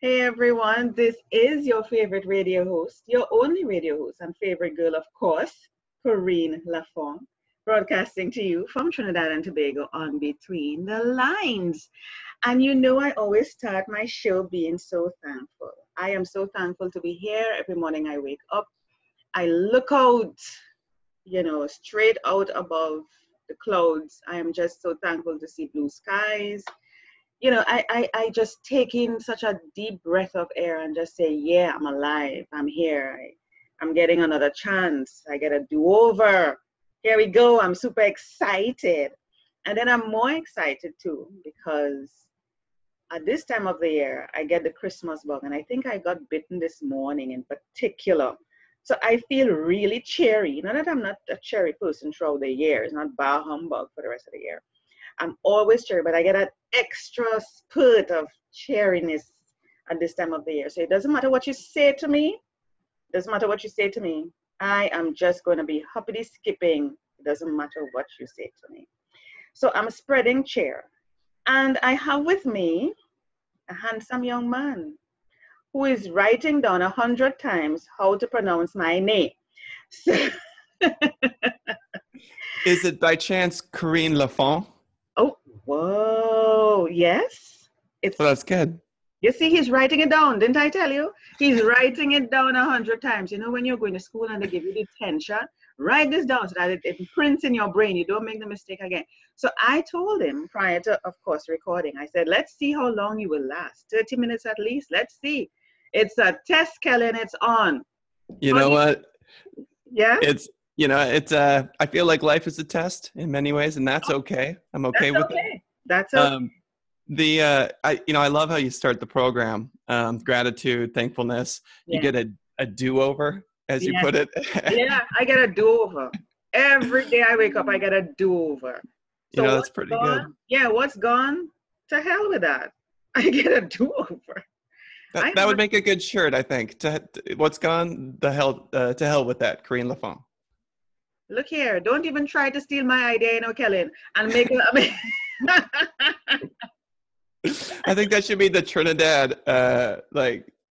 Hey everyone, this is your favorite radio host, your only radio host and favorite girl, of course, Corinne Lafont, broadcasting to you from Trinidad and Tobago on Between the Lines. And you know, I always start my show being so thankful. I am so thankful to be here. Every morning I wake up, I look out, straight out above the clouds. I am just so thankful to see blue skies. I just take in such a deep breath of air and just say, yeah, I'm alive. I'm here. I'm getting another chance. I get a do-over. Here we go. I'm super excited. And then I'm more excited too because at this time of the year, I get the Christmas bug. And I think I got bitten this morning in particular. So I feel really cheery. Not that I'm not a cheery person throughout the year. It's not bar humbug for the rest of the year. I'm always cheery, but I get an extra spurt of cheeriness at this time of the year. So it doesn't matter what you say to me. It doesn't matter what you say to me. I am just going to be hoppity skipping. It doesn't matter what you say to me. So I'm spreading cheer. And I have with me a handsome young man who is writing down 100 times how to pronounce my name. So Is it by chance Corinne Lafont? Oh, whoa, yes. Well, that's good. You see, he's writing it down. Didn't I tell you? He's writing it down 100 times. You know, when you're going to school and they give you the 10 shot, write this down so that it prints in your brain. You don't make the mistake again. So I told him prior to, of course, recording, I said, let's see how long you will last. 30 minutes at least. Let's see. It's a test, Kellen. It's on. You know what? Yeah? I feel like life is a test in many ways, and that's okay. I'm okay with it. That's okay. I love how you start the program. Gratitude, thankfulness. You get a do-over, as you put it. Yeah, I get a do-over. Every day I wake up, I get a do-over. So that's pretty good. Yeah, what's gone? To hell with that. I get a do-over. That would make a good shirt, I think. What's gone? To hell with that, Corinne Lafont. Look here, don't even try to steal my idea, Kellen, and make it. I think that should be the Trinidad,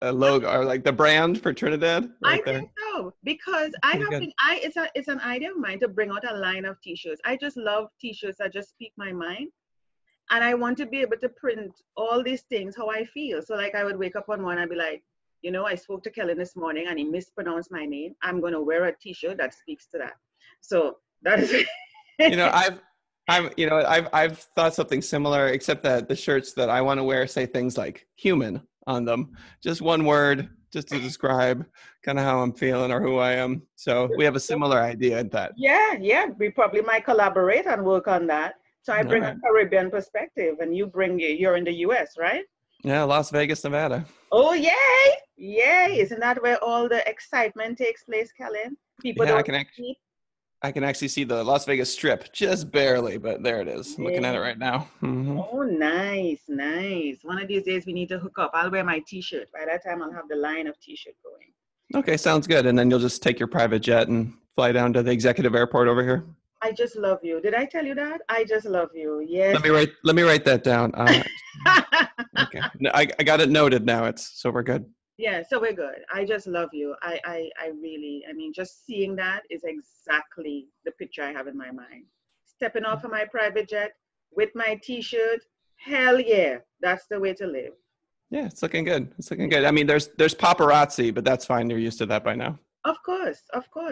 logo or like the brand for Trinidad. I think so because it's an idea of mine to bring out a line of T-shirts. I just love T-shirts that just speak my mind, and I want to be able to print all these things how I feel. So like I would wake up one morning and be like, I spoke to Kellen this morning and he mispronounced my name. I'm gonna wear a T-shirt that speaks to that. So that is. I've thought something similar, except that the shirts that I want to wear say things like human on them. Just one word, just to describe kind of how I'm feeling or who I am. So we have a similar idea at that. Yeah. We probably might collaborate and work on that. So I bring a Caribbean perspective and you're in the US, right? Yeah, Las Vegas, Nevada. Oh, yay! Yay! Isn't that where all the excitement takes place, Kellen? I can actually see the Las Vegas Strip, just barely, but there it is. I'm looking at it right now. Mm-hmm. Oh, nice. One of these days we need to hook up. I'll wear my T-shirt. By that time, I'll have the line of T-shirt going. Okay, sounds good. And then you'll just take your private jet and fly down to the executive airport over here. I just love you. Did I tell you that? I just love you. Yes. Let me write that down. Okay, I got it noted now. So we're good. Yeah, so we're good. I just love you. I really, just seeing that is exactly the picture I have in my mind. Stepping off of my private jet with my T-shirt, hell yeah, that's the way to live. Yeah, it's looking good. There's paparazzi, but that's fine. You're used to that by now. Of course.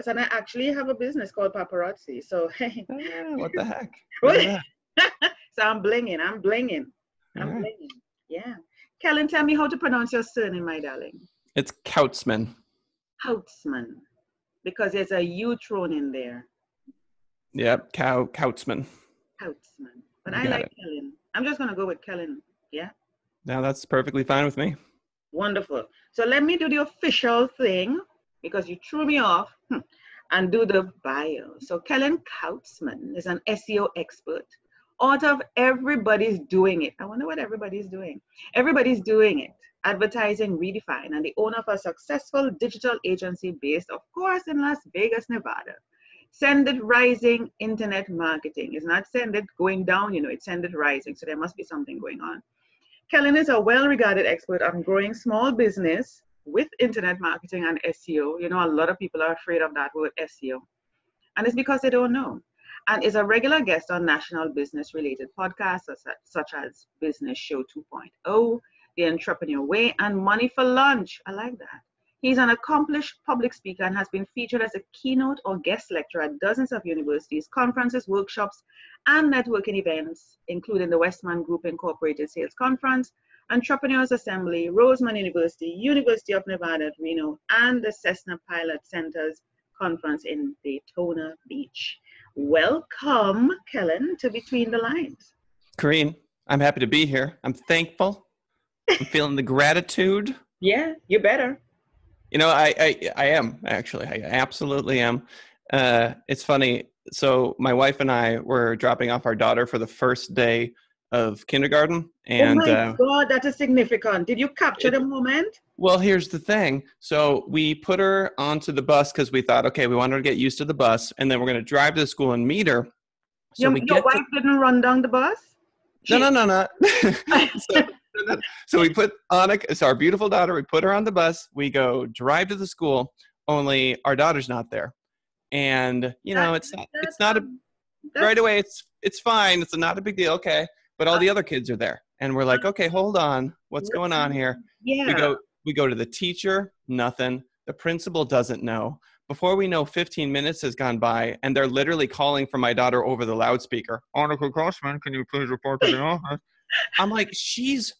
And I actually have a business called Paparazzi. So, hey. What the heck? So I'm blinging. I'm blinging. Yeah. Kellen, tell me how to pronounce your surname, my darling. It's Kautzman. Kautzman. Because there's a U thrown in there. Yep, Kautzman. Kautzman. But I like Kellen. I'm just going to go with Kellen. Yeah? No, that's perfectly fine with me. Wonderful. So let me do the official thing because you threw me off and do the bio. So Kellen Kautzman is an SEO expert. Out of Everybody's Doing It. I wonder what everybody's doing. Everybody's doing it. Advertising Redefined, and the owner of a successful digital agency based, of course, in Las Vegas, Nevada. Send It Rising Internet Marketing. It's not Send It going down, it's Send It Rising. So there must be something going on. Kellen is a well-regarded expert on growing small business with internet marketing and SEO. You know, a lot of people are afraid of that word SEO, and it's because they don't know. And is a regular guest on national business-related podcasts such as Business Show 2.0, The Entrepreneur Way, and Money for Lunch. I like that. He's an accomplished public speaker and has been featured as a keynote or guest lecturer at dozens of universities, conferences, workshops, and networking events, including the Westman Group Incorporated Sales Conference, Entrepreneurs Assembly, Roseman University, University of Nevada at Reno, and the Cessna Pilot Center's conference in Daytona Beach. Welcome, Kellen, to Between the Lines. Corrine, I'm happy to be here. I'm thankful. I'm feeling the gratitude. Yeah, you better. You know, I am, actually. I absolutely am. It's funny. So my wife and I were dropping off our daughter for the first day of kindergarten. And, oh my God, that is significant. Did you capture the moment? Well, here's the thing. So we put her onto the bus because we thought, okay, we want her to get used to the bus. And then we're going to drive to the school and meet her. So your wife didn't run down the bus? No. So we put Annika, so our beautiful daughter, we put her on the bus. We go drive to the school, only our daughter's not there. And, you know, it's not right away. It's fine. It's not a big deal. Okay. But all the other kids are there. And we're like, okay, hold on. What's going on here? Yeah. We go to the teacher, nothing. The principal doesn't know. Before we know, 15 minutes has gone by, and they're literally calling for my daughter over the loudspeaker. Annika Grossman, can you please report to the office? I'm like, she's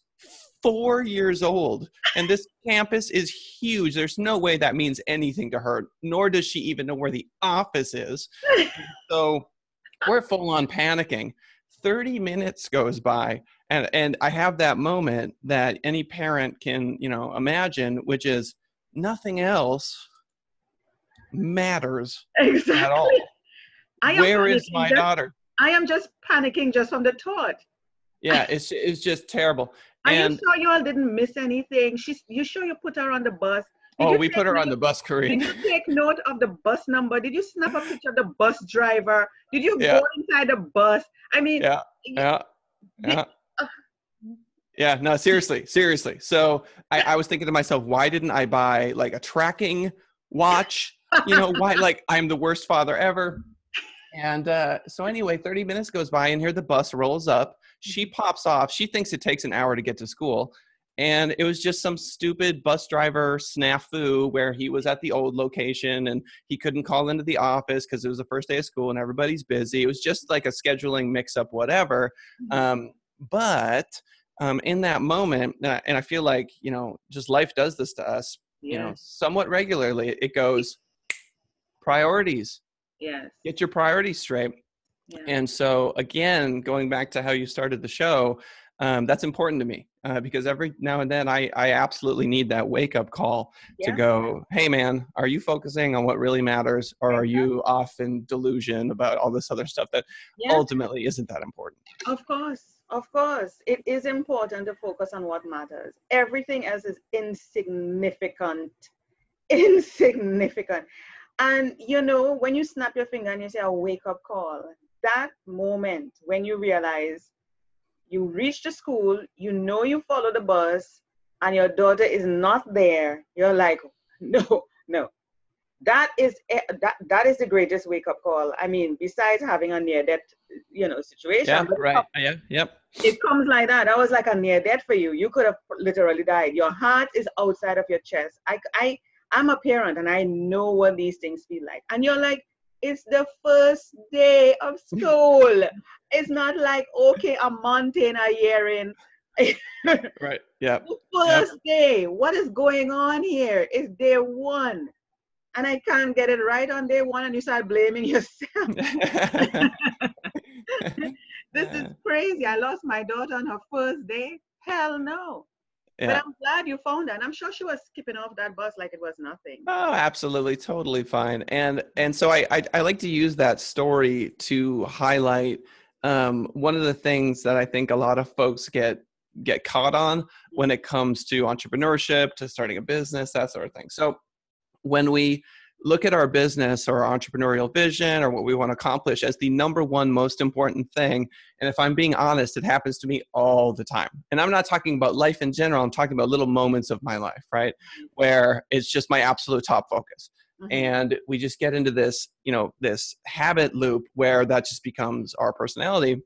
4 years old, and this campus is huge. There's no way that means anything to her, nor does she even know where the office is. So we're full on panicking. 30 minutes goes by, and I have that moment that any parent can, you know, imagine, which is nothing else matters at all. Where is my daughter? I am just panicking just from the thought. Yeah, it's just terrible. Are you sure you all didn't miss anything? You sure you put her on the bus? We put her on the bus, Corrine. Did you take note of the bus number? Did you snap a picture of the bus driver? Did you go inside the bus? I mean, yeah, no, seriously. So I was thinking to myself, why didn't I buy like a tracking watch? You know, why? Like, I'm the worst father ever. And so anyway, 30 minutes goes by, and here the bus rolls up. She pops off. She thinks it takes an hour to get to school. And it was just some stupid bus driver snafu where he was at the old location and he couldn't call into the office because it was the first day of school and everybody's busy. It was just like a scheduling mix-up, whatever. But in that moment, and I feel like, you know, just life does this to us, you know, somewhat regularly. It goes, priorities. Yes. Get your priorities straight. Yeah. And so, again, going back to how you started the show, that's important to me because every now and then I absolutely need that wake-up call to go, hey, man, are you focusing on what really matters, or are you off in delusion about all this other stuff that ultimately isn't that important? Of course. It is important to focus on what matters. Everything else is insignificant. And, you know, when you snap your finger and you say a wake-up call, that moment when you realize you reach the school, you know you follow the bus, and your daughter is not there, you're like, no. That is the greatest wake-up call. I mean, besides having a near-death, you know, situation. Yeah, right. Yep. It comes like that. That was like a near-death for you. You could have literally died. Your heart is outside of your chest. I'm a parent, and I know what these things feel like. And you're like, it's the first day of school. It's not like, okay, a month in, a year in. Right, yeah. The first day. What is going on here? It's day one. And I can't get it right on day one, and you start blaming yourself. This is crazy. I lost my daughter on her first day. Hell no. Yeah. But I'm glad you found her. And I'm sure she was skipping off that bus like it was nothing. Oh, absolutely. Totally fine. And so I like to use that story to highlight one of the things that I think a lot of folks get caught on when it comes to entrepreneurship, to starting a business, that sort of thing. So when we look at our business or our entrepreneurial vision or what we want to accomplish as the number one most important thing. And if I'm being honest, it happens to me all the time. And I'm not talking about life in general. I'm talking about little moments of my life, right? Where it's just my absolute top focus. Mm-hmm. And we just get into this, this habit loop where that just becomes our personality.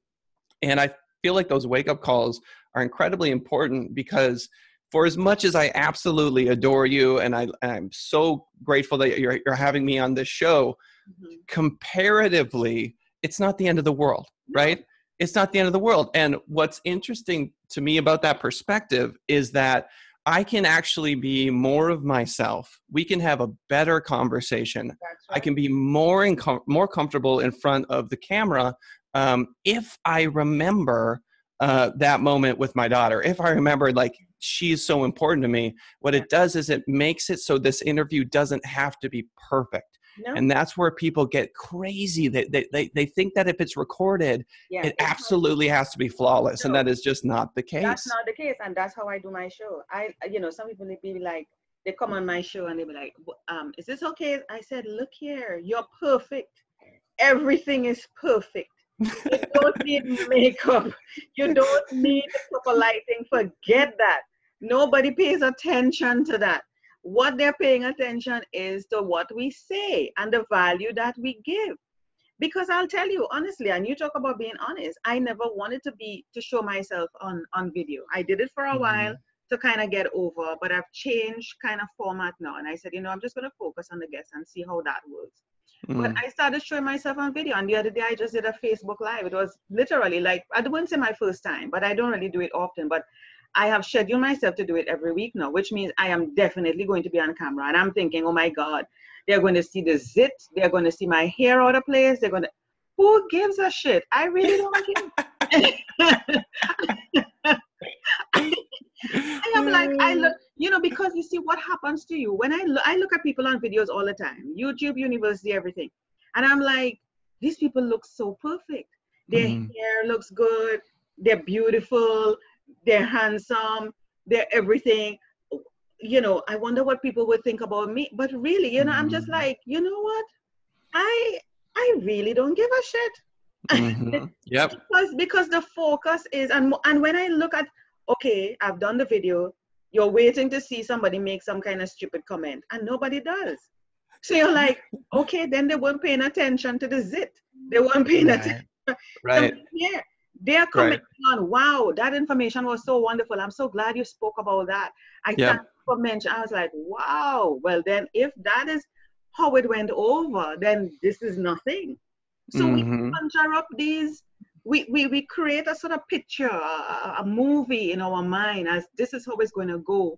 And I feel like those wake-up calls are incredibly important, because for as much as I absolutely adore you, and I'm so grateful that you're having me on this show, mm-hmm. comparatively, it's not the end of the world, right? It's not the end of the world. And what's interesting to me about that perspective is that I can actually be more of myself. We can have a better conversation. That's right. I can be more comfortable in front of the camera if I remember that moment with my daughter. If I remember, like, she's so important to me, what it does is it makes it so this interview doesn't have to be perfect. No. And that's where people get crazy. They think that if it's recorded, it absolutely has to be flawless. No. And that is just not the case. That's not the case. And that's how I do my show. Some people, they be like, they come on my show and they be like, is this okay? I said, look here, you're perfect. Everything is perfect. You don't need makeup. You don't need proper lighting. Forget that. Nobody pays attention to that. What they're paying attention is to what we say and the value that we give. Because I'll tell you honestly, and you talk about being honest, I never wanted to show myself on video. I did it for a while to kind of get over, but I've changed kind of format now. And I said, I'm just going to focus on the guests and see how that works. But I started showing myself on video, and the other day I just did a Facebook Live. It was literally like, I wouldn't say my first time, but I don't really do it often, but I have scheduled myself to do it every week now, which means I am definitely going to be on camera. And I'm thinking, oh my God, they're going to see the zit, they're going to see my hair out of place, who gives a shit? I really don't care. I look, because you see what happens to you. When I look at people on videos all the time, YouTube, University, everything. And I'm like, these people look so perfect. Their hair looks good. They're beautiful. They're handsome. They're everything. I wonder what people would think about me. But really, I'm just like, you know what? I really don't give a shit. Yep. Because the focus is, and when I look at, okay, I've done the video, you're waiting to see somebody make some kind of stupid comment, and nobody does. So you're like, okay, then they weren't paying attention to the zit. They weren't paying attention. Right. Yeah. They're commenting on, wow, that information was so wonderful. I'm so glad you spoke about that. I thank you for mention. I was like, wow. Well, then if that is how it went over, then this is nothing. So we conjure up these, we create a sort of picture, a movie in our mind as this is how it's going to go.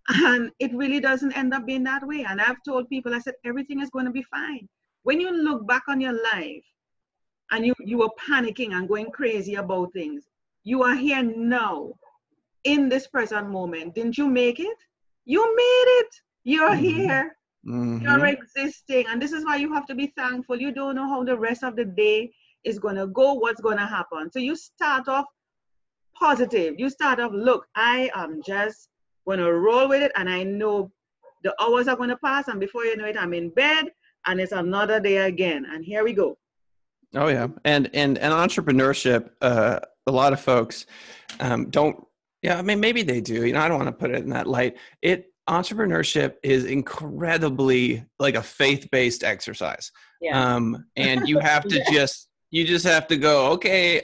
And it really doesn't end up being that way. And I've told people, I said, everything is going to be fine. When you look back on your life and you were panicking and going crazy about things, you are here now in this present moment. Didn't you make it? You made it. You're here. You're existing. And this is why you have to be thankful. You don't know how the rest of the day is going to go, what's going to happen. So you start off positive. You start off, look, I am just going to roll with it, and I know the hours are going to pass, and before you know it, I'm in bed, and it's another day again, and here we go. Oh yeah, and entrepreneurship, a lot of folks don't. Yeah, I mean, maybe they do. I don't want to put it in that light. Entrepreneurship is incredibly like a faith-based exercise. Yeah. And you have to you just have to go, okay,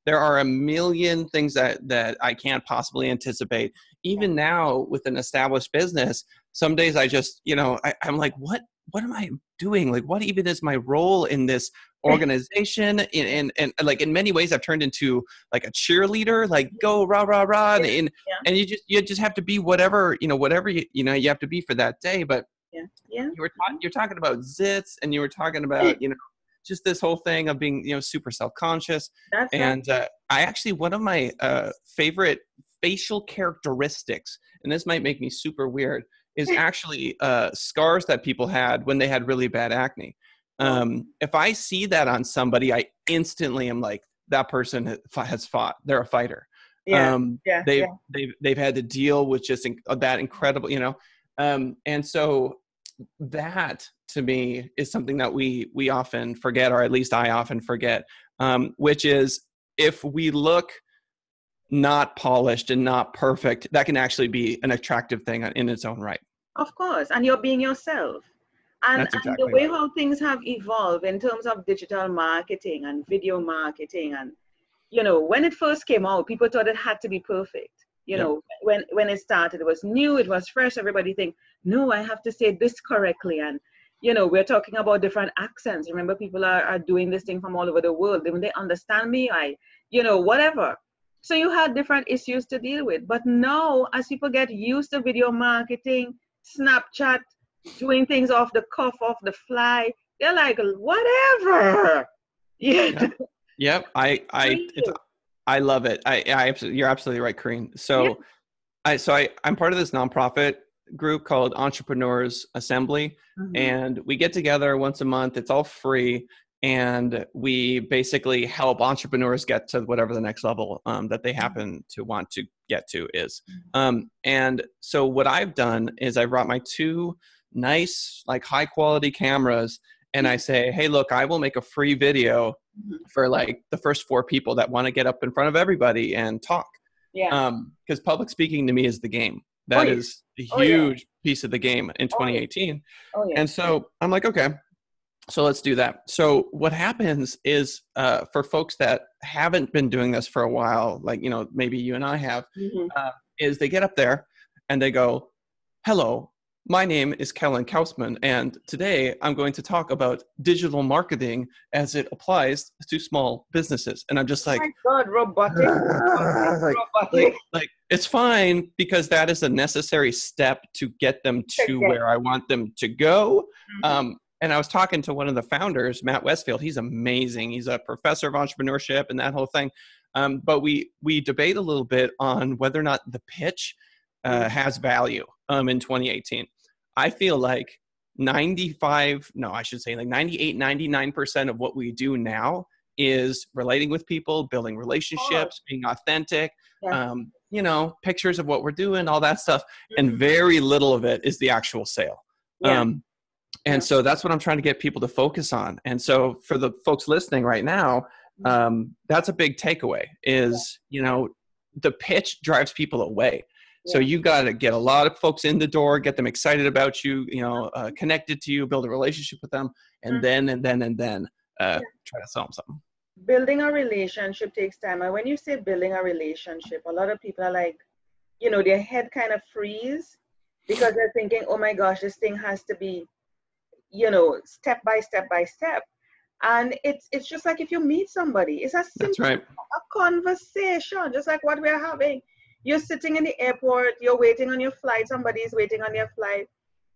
there are a million things that I can't possibly anticipate. Even now with an established business, some days I just, I'm like, what am I doing? Like, what even is my role in this organization? And like in many ways I've turned into like a cheerleader, like go rah, rah, rah. And you just have to be whatever you have to be for that day. But you're talking about zits, and you were talking about, just this whole thing of being, super self-conscious. And I actually, one of my favorite facial characteristics, and this might make me super weird, is actually scars that people had when they had really bad acne. If I see that on somebody, I instantly am like, that person has fought. They're a fighter. They've had to deal with just that incredible, and so that to me is something that we often forget, or at least I often forget, which is if we look not polished and not perfect, that can actually be an attractive thing in its own right. Of course, and you're being yourself. And That's the exactly way right. how things have evolved in terms of digital marketing and video marketing, and when it first came out, people thought it had to be perfect. Yep. When it started, it was new, it was fresh. Everybody think, no, I have to say this correctly. And we're talking about different accents. Remember, people are doing this thing from all over the world. When they understand me, whatever. So you had different issues to deal with. But now, as people get used to video marketing, Snapchat, doing things off the cuff, off the fly, they're like, whatever. Yeah. Yep. Yep. I love it. You're absolutely right, Kareen. So I'm part of this nonprofit group called Entrepreneurs Assembly, and we get together once a month. It's all free, and we basically help entrepreneurs get to whatever the next level that they happen to want to get to is. And so what I've done is I brought my two nice, like high quality cameras, and I say, hey, look, I will make a free video for like the first 4 people that want to get up in front of everybody and talk. Yeah. Because public speaking to me is the game. That is a huge piece of the game in 2018. And so I'm like, okay, so let's do that. So what happens is for folks that haven't been doing this for a while, like, maybe you and I have, is they get up there and they go, hello, my name is Kellen Kausman, and today I'm going to talk about digital marketing as it applies to small businesses. And I'm just like, oh my God, robotic. Like it's fine, because that is a necessary step to get them to where I want them to go. And I was talking to one of the founders, Matt Westfield. He's amazing. He's a professor of entrepreneurship and that whole thing. But we debate a little bit on whether or not the pitch has value in 2018. I feel like 98, 99% of what we do now is relating with people, building relationships, being authentic, pictures of what we're doing, all that stuff. And very little of it is the actual sale. And so that's what I'm trying to get people to focus on. And so for the folks listening right now, that's a big takeaway is, the pitch drives people away. So you got to get a lot of folks in the door, get them excited about you, connected to you, build a relationship with them, and then try to sell them something. Building a relationship takes time. And when you say building a relationship, a lot of people are like, their head kind of freeze because they're thinking, oh my gosh, this thing has to be, step by step by step. And it's just like if you meet somebody, it's a simple a conversation, just like what we're having. You're sitting in the airport, you're waiting on your flight, somebody's waiting on your flight.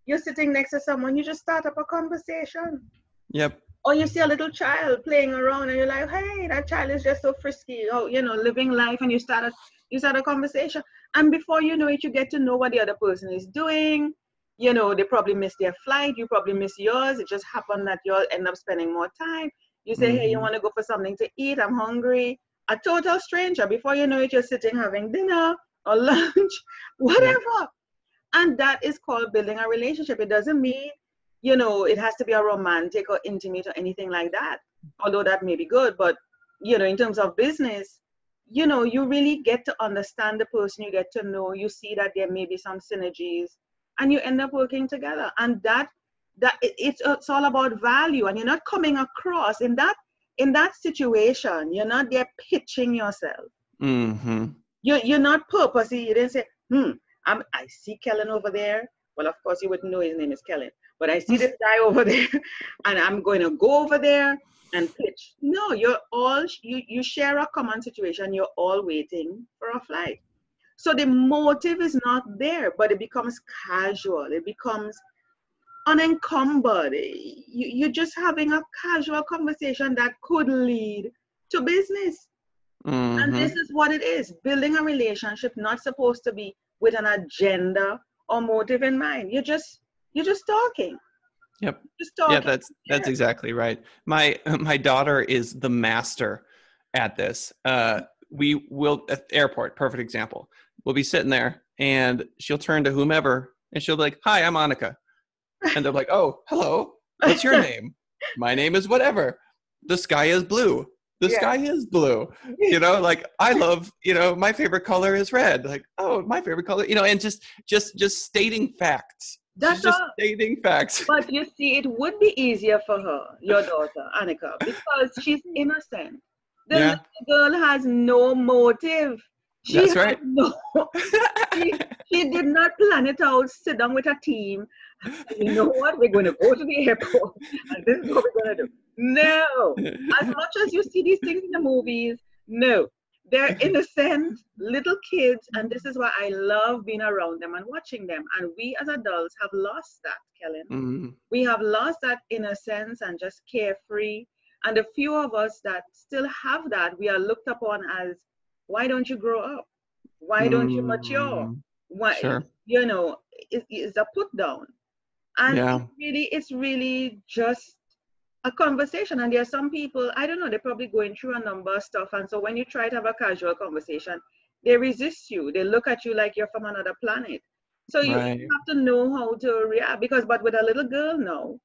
You're sitting next to someone, you just start up a conversation. Yep. Or you see a little child playing around and you're like, hey, that child is just so frisky, living life, and you start a conversation. And before you know it, you get to know what the other person is doing. They probably miss their flight, you probably miss yours. It just happened that you'll end up spending more time. You say, hey, you want to go for something to eat? I'm hungry. A total stranger. Before you know it, you're sitting having dinner or lunch, whatever. And that is called building a relationship. It doesn't mean, it has to be a romantic or intimate or anything like that. Although that may be good. But, in terms of business, you really get to understand the person, you get to know, you see that there may be some synergies, and you end up working together. And it's all about value. And you're not coming across in that situation, you're not there pitching yourself. You're not purposely, you didn't say, I see Kellen over there. Well, of course, you wouldn't know his name is Kellen, but I see this guy over there, and I'm going to go over there and pitch. No, you share a common situation. You're all waiting for a flight. So the motive is not there, but it becomes casual. It becomes unencumbered. You're just having a casual conversation that could lead to business. And this is what it is. Building a relationship, not supposed to be with an agenda or motive in mind. You're just talking. Yep. Just talking. Yeah, that's exactly right. My daughter is the master at this. We will at the airport, perfect example. We'll be sitting there and she'll turn to whomever and she'll be like, hi, I'm Annika. And they're like, oh, hello, what's your name? My name is whatever. The sky is blue. The Yeah. sky is blue. You know, like I love, you know, my favorite color is red. Like, oh, my favorite color, you know, and just stating facts. She's That's just all. stating facts. But you see, it would be easier for her, your daughter, Annika, because she's innocent. The Yeah, little girl has no motive. She that's has right. no, she did not plan it out, sit down with her team, and say, you know what, we're going to go to the airport, and this is what we're going to do. No. As much as you see these things in the movies, no. They're innocent little kids, and this is why I love being around them and watching them. And we as adults have lost that, Kellen. Mm, We have lost that innocence and just carefree. And the few of us that still have that, we are looked upon as, why don't you grow up? Why don't you mature? Why, sure. you know, it's a put down. And Yeah. it's really just a conversation. And there are some people, I don't know, they're probably going through a number of stuff. And so when you try to have a casual conversation, they resist you. They look at you like you're from another planet. So you Right. have to know how to react. Because, but with a little girl now,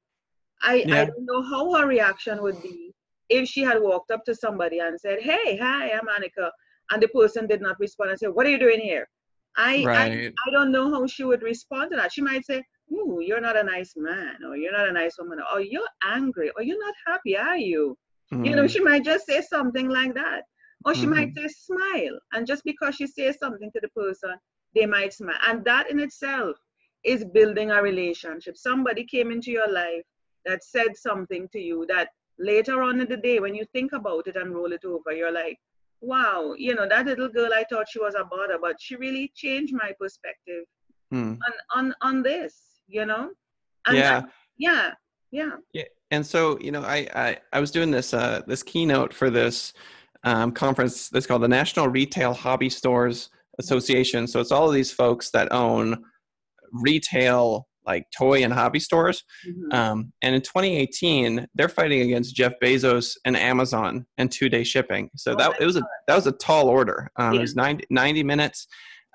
I Yeah. don't know how her reaction would be if she had walked up to somebody and said, hey, hi, I'm Annika, and the person did not respond and say, what are you doing here? Right. I don't know how she would respond to that. She might say, ooh, you're not a nice man, or you're not a nice woman, or you're angry, or you're not happy, are you? You know, Mm, she might just say something like that. Or she might mhm. say smile. And just because she says something to the person, they might smile. And that in itself is building a relationship. Somebody came into your life that said something to you that later on in the day, when you think about it and roll it over, you're like, wow, you know, that little girl, I thought she was a bother, but she really changed my perspective Mm. on this, you know. And Yeah. yeah, yeah. Yeah. And so, you know, I was doing this this keynote for this conference that's called the National Retail Hobby Stores Association. So it's all of these folks that own retail like toy and hobby stores. Mm-hmm. And in 2018, they're fighting against Jeff Bezos and Amazon and 2-day shipping. So Oh my, that was a tall order. It yeah. was 90 minutes.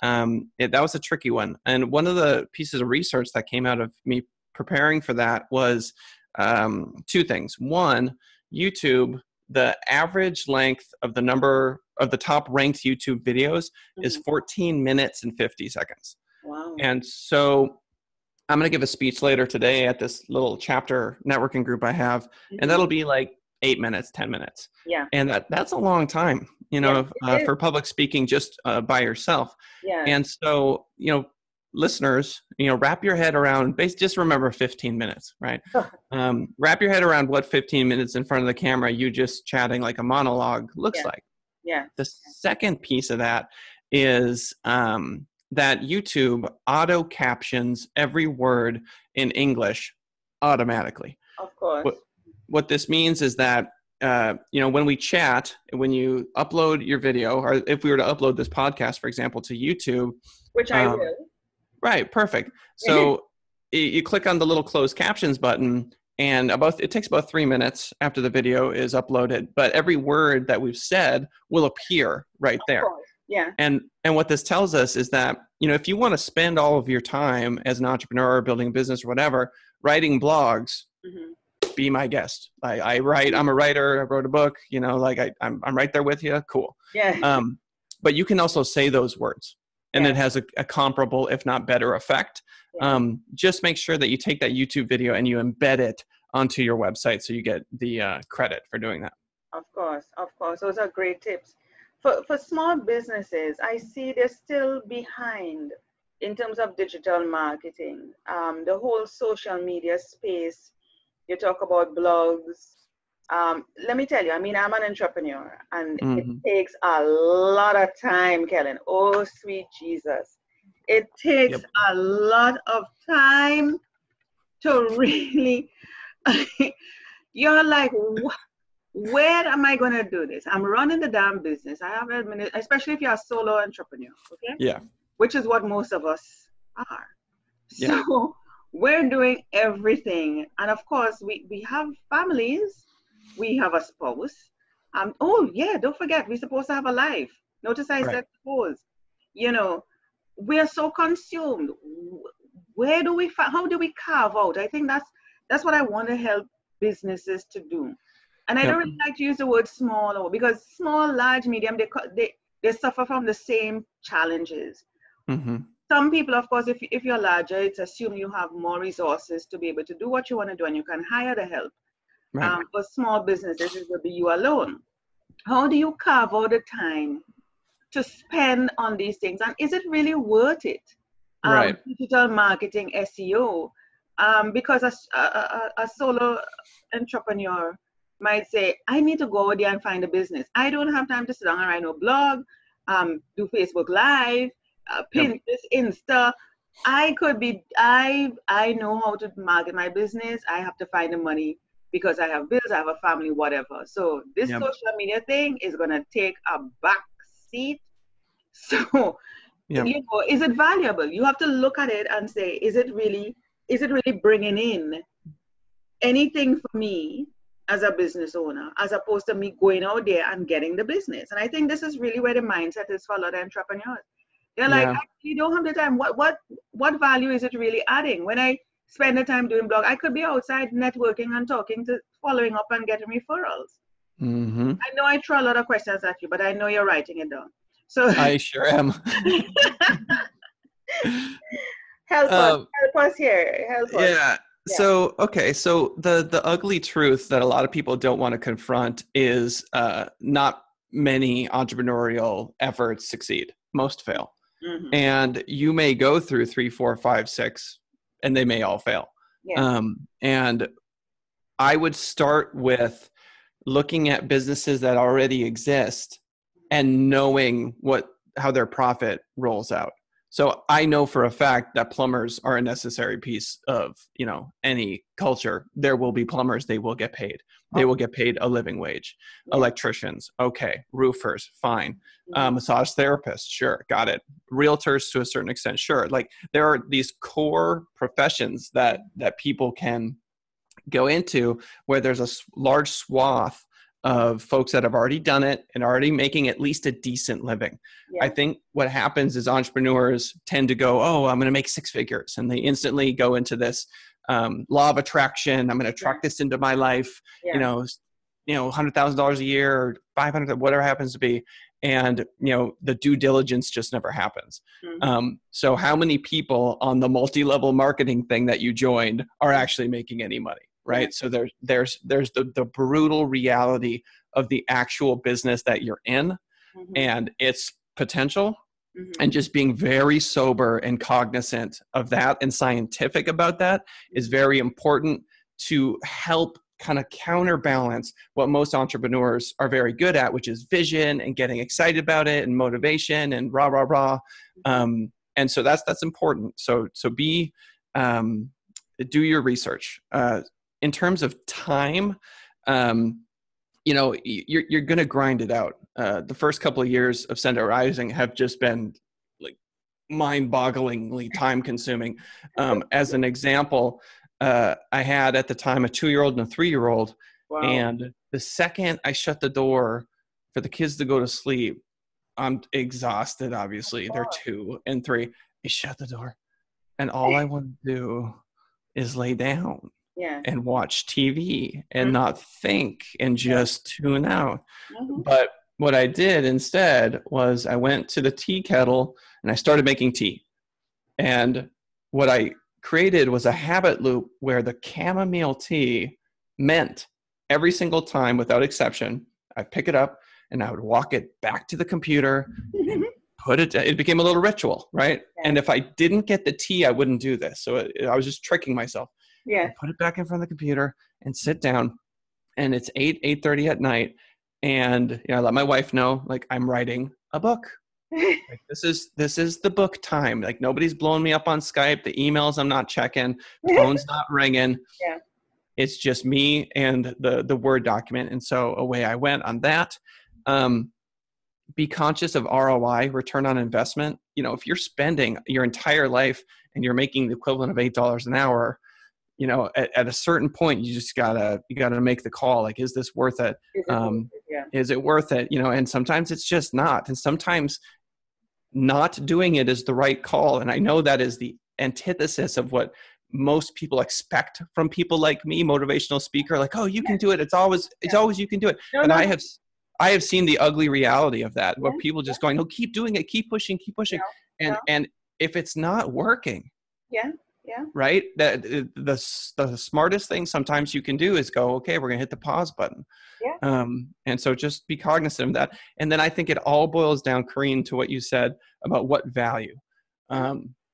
That was a tricky one. And one of the pieces of research that came out of me preparing for that was two things. One, YouTube, the average length of the number of the top ranked YouTube videos is 14 minutes and 50 seconds. Wow. And so I'm going to give a speech later today at this little chapter networking group I have, and that'll be like 8 minutes, 10 minutes. Yeah. And that's a long time, you know, for public speaking just by yourself. Yeah. And so, you know, listeners, you know, wrap your head around, just remember 15 minutes, right? Wrap your head around what 15 minutes in front of the camera, you just chatting like a monologue looks like. Yeah. The second piece of that is that YouTube auto captions every word in English automatically. Of course. What this means is that you know, when we chat, when you upload your video, or if we were to upload this podcast, for example, to YouTube, which I will. Right, perfect. So you click on the little closed captions button, and it takes about 3 minutes after the video is uploaded, but every word that we've said will appear right there. Yeah. And what this tells us is that, you know, if you want to spend all of your time as an entrepreneur, building a business or whatever, writing blogs, be my guest. I write, I'm a writer, I wrote a book, you know, like I'm right there with you. Cool. Yeah. But you can also say those words, and it has a comparable, if not better effect. Just make sure that you take that YouTube video and you embed it onto your website so you get the credit for doing that. Of course. Those are great tips. For small businesses, I see they're still behind in terms of digital marketing. The whole social media space, you talk about blogs. Let me tell you, I mean, I'm an entrepreneur, and it takes a lot of time, Kellen. Oh, sweet Jesus. It takes a lot of time to really, you're like, where am I going to do this? I'm running the damn business. I have especially if you're a solo entrepreneur, okay? Yeah. Which is what most of us are. So we're doing everything. And of course, we have families. We have a spouse. Oh, yeah, don't forget, we're supposed to have a life. Notice I said suppose. You know, we're so consumed. where do we how do we carve out? I think that's what I want to help businesses to do. And I Yep. don't really like to use the word small, or because small, large, medium, they suffer from the same challenges. Mm-hmm. Some people, of course, if you're larger, it's assumed you have more resources to be able to do what you want to do, and you can hire the help. Right. For small businesses, it will be you alone. How do you carve out the time to spend on these things? And is it really worth it? Right. Digital marketing, SEO, because a solo entrepreneur might say, I need to go out there and find a business. I don't have time to sit down and write no blog, do Facebook Live, Pinterest, Insta. I know how to market my business. I have to find the money because I have bills, I have a family, whatever. So this social media thing is going to take a back seat. So, is it valuable? You have to look at it and say, is it really bringing in anything for me as a business owner, as opposed to me going out there and getting the business? And I think this is really where the mindset is for a lot of entrepreneurs. They're like, I really don't have the time. What value is it really adding? When I spend the time doing blog, I could be outside networking and talking to, following up and getting referrals. Mm-hmm. I know I throw a lot of questions at you, but I know you're writing it down. So I sure am. help us here. Help us. Yeah. So, okay. So the ugly truth that a lot of people don't want to confront is not many entrepreneurial efforts succeed. Most fail. Mm-hmm. And you may go through 3, 4, 5, 6, and they may all fail. Yeah. And I would start with looking at businesses that already exist and knowing how their profit rolls out. So I know for a fact that plumbers are a necessary piece of, any culture. There will be plumbers, they will get paid. They will get paid a living wage. Yeah. Electricians, okay. Roofers, fine. Massage therapists, sure, got it. Realtors to a certain extent, sure. Like there are these core professions that people can go into where there's a large swath of folks that have already done it and already making at least a decent living. Yeah. I think what happens is entrepreneurs tend to go, oh, I'm going to make 6 figures. And they instantly go into this law of attraction. I'm going to attract this into my life, $100,000 a year or 500, whatever happens to be. And, the due diligence just never happens. Mm-hmm. So how many people on the multi-level marketing thing that you joined are actually making any money? Right. So there's the brutal reality of the actual business that you're in, mm-hmm. and its potential, mm-hmm. and just being very sober and cognizant of that and scientific about that is very important to help kind of counterbalance what most entrepreneurs are very good at, which is vision and getting excited about it and motivation and rah, rah, rah. And so that's important. So do your research. In terms of time, you're going to grind it out. The first couple of years of Send Out Rising have just been like mind-bogglingly time-consuming. As an example, I had at the time a 2-year-old and a 3-year-old, wow. And the second I shut the door for the kids to go to sleep, I'm exhausted. Obviously, they're 2 and 3. I shut the door, and all I want to do is lay down. Yeah. And watch TV and mm-hmm. not think and just tune out. Mm-hmm. But what I did instead was I went to the tea kettle and I started making tea. And what I created was a habit loop where the chamomile tea meant every single time without exception, I'd pick it up and I would walk it back to the computer and it became a little ritual, right? Yeah. And if I didn't get the tea, I wouldn't do this. So I was just tricking myself. Yeah. I'd put it back in front of the computer and sit down, and it's 8:30 at night. And I let my wife know, like, I'm writing a book. Like, this is the book time. Like, nobody's blowing me up on Skype. The emails I'm not checking. The phone's not ringing. Yeah. It's just me and the Word document. And so away I went on that. Be conscious of ROI, return on investment. If you're spending your entire life and you're making the equivalent of $8 an hour, at a certain point, you just gotta make the call. Like, is this worth it? Is it worth it? And sometimes it's just not. And sometimes not doing it is the right call. And I know that is the antithesis of what most people expect from people like me, motivational speaker, like, oh, you can do it. It's always you can do it. No, But no, I have seen the ugly reality of that, where yeah, people just going, no, keep doing it, keep pushing. no, no, And if it's not working, yeah, yeah, right, that the smartest thing sometimes you can do is go, okay, we're going to hit the pause button. yeah, And so just be cognizant of that. And then I think it all boils down, Kareen, to what you said about what value.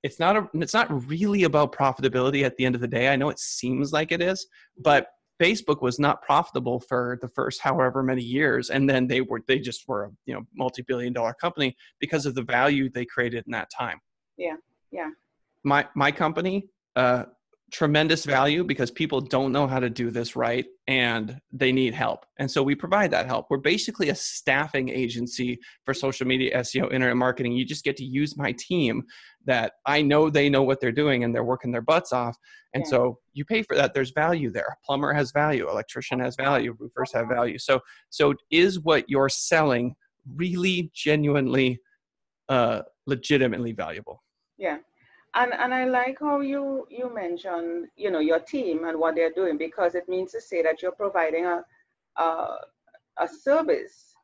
It's not really about profitability at the end of the day. I know it seems like it is, but Facebook was not profitable for the first however many years, and then they just were a multi-billion-dollar company because of the value they created in that time. yeah, yeah. My company, tremendous value because people don't know how to do this right and they need help. And so we provide that help. We're basically a staffing agency for social media, SEO, internet marketing. You just get to use my team that I know they know what they're doing and they're working their butts off. And so you pay for that. There's value there. Plumber has value. Electrician has value. Roofers have value. So is what you're selling really genuinely, legitimately valuable? Yeah. And I like how you mentioned, your team and what they're doing, because it means to say that you're providing a service,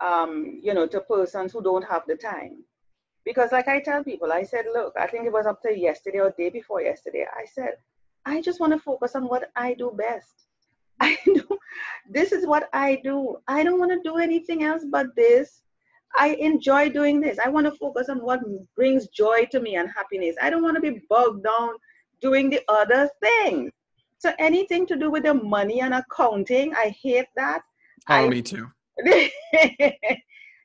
to persons who don't have the time. Because like I tell people, I said, look, I think it was up to yesterday or day before yesterday, I said, I just want to focus on what I do best. This is what I do. I don't want to do anything else but this. I enjoy doing this. I want to focus on what brings joy to me and happiness. I don't want to be bogged down doing the other things. So anything to do with the money and accounting, I hate that. Me too.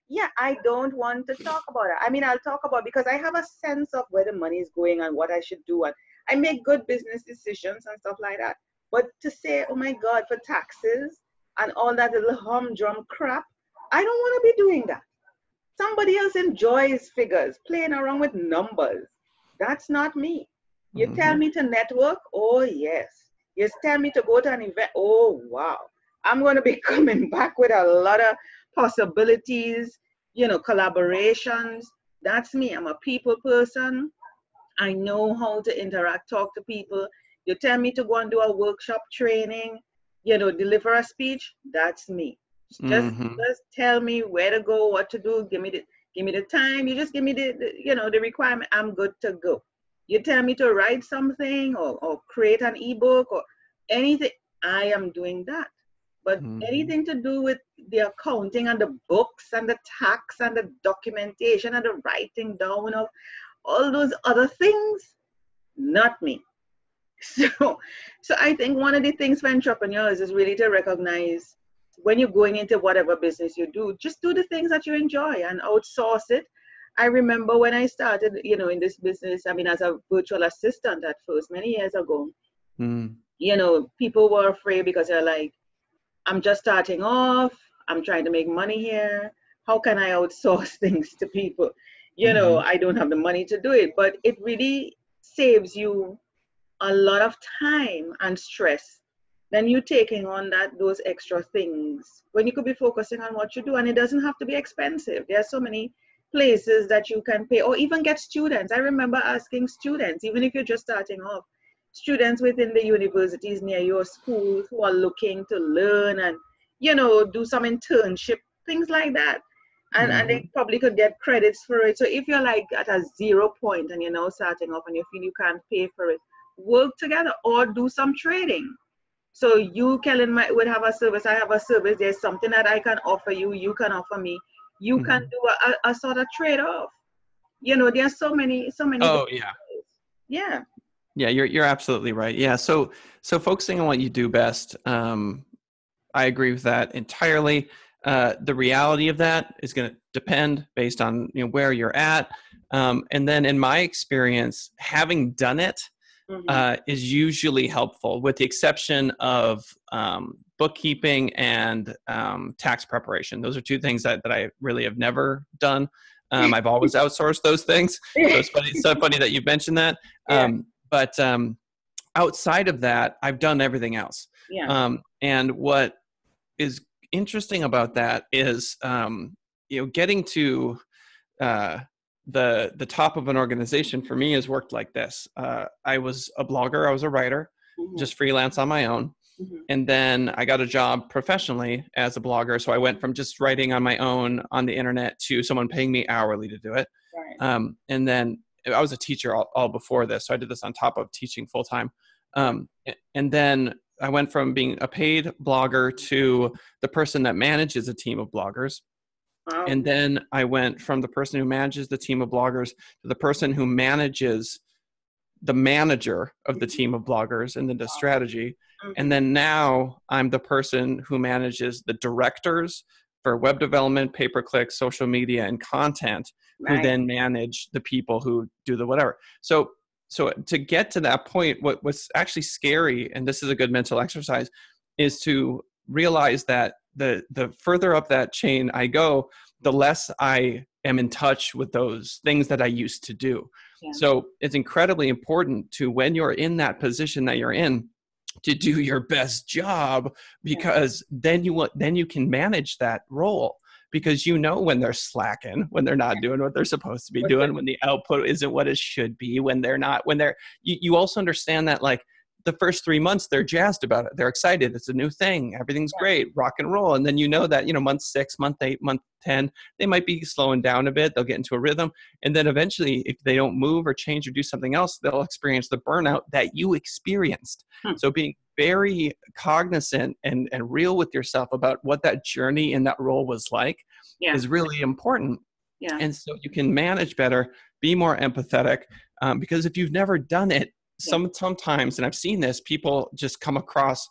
Yeah, I don't want to talk about it. I mean, I'll talk about, because I have a sense of where the money is going and what I should do. And I make good business decisions and stuff like that. But to say, oh my God, for taxes and all that little humdrum crap, I don't want to be doing that. Somebody else enjoys figures, playing around with numbers. That's not me. You tell me to network, oh yes. You tell me to go to an event, oh wow. I'm going to be coming back with a lot of possibilities, collaborations. That's me. I'm a people person. I know how to interact, talk to people. You tell me to go and do a workshop training, deliver a speech, that's me. Just tell me where to go, what to do, give me the time. You just give me the requirement. I'm good to go. You tell me to write something or create an ebook or anything, I am doing that. But anything to do with the accounting and the books and the tax and the documentation and the writing down of all those other things, not me. So I think one of the things for entrepreneurs is really to recognize, when you're going into whatever business you do, just do the things that you enjoy and outsource it. I remember when I started, in this business, I mean, as a virtual assistant at first, many years ago, people were afraid because they're like, I'm just starting off. I'm trying to make money here. How can I outsource things to people? I don't have the money to do it, but it really saves you a lot of time and stress than you taking on those extra things when you could be focusing on what you do. And it doesn't have to be expensive. There are so many places that you can pay, or even get students. I remember asking students, even if you're just starting off, students within the universities near your schools who are looking to learn and, do some internship, things like that. And they probably could get credits for it. So if you're like at a 0 point and you're now starting off and you feel you can't pay for it, work together or do some trading. So you, Kellen, would have a service. I have a service. There's something that I can offer you. You can offer me. You can do a sort of trade-off. There's so many. Oh yeah. Yeah. Yeah, you're absolutely right. Yeah. So focusing on what you do best. I agree with that entirely. The reality of that is going to depend based on where you're at. And then in my experience, having done it, is usually helpful, with the exception of bookkeeping and tax preparation. Those are two things that I really have never done. I've always outsourced those things. So it's so funny that you mentioned that. But outside of that, I've done everything else. Yeah. And what is interesting about that is, getting to the top of an organization for me has worked like this. I was a blogger, I was a writer, just freelance on my own. And then I got a job professionally as a blogger. So I went from just writing on my own on the internet to someone paying me hourly to do it. Right. And then I was a teacher all before this. So I did this on top of teaching full time. And then I went from being a paid blogger to the person that manages a team of bloggers. Wow. And then I went from the person who manages the team of bloggers to the person who manages the manager of the team of bloggers and then the strategy. And then now I'm the person who manages the directors for web development, pay-per-click, social media, and content, right, who then manage the people who do the whatever. So to get to that point, what was actually scary, and this is a good mental exercise, is to realize that the further up that chain I go, the less I am in touch with those things that I used to do. Yeah. So it's incredibly important to, when you're in that position that you're in, to do your best job, because then you can manage that role, because you know when they're slacking, when they're not doing what they're supposed to be doing, when the output isn't what it should be, you also understand that, like, the first 3 months, they're jazzed about it. They're excited. It's a new thing. Everything's great, rock and roll. And then you know that, month 6, month 8, month 10, they might be slowing down a bit. They'll get into a rhythm. And then eventually, if they don't move or change or do something else, they'll experience the burnout that you experienced. So being very cognizant and real with yourself about what that journey in that role was like is really important. Yeah. And so you can manage better, be more empathetic, because if you've never done it, sometimes, and I've seen this, people just come across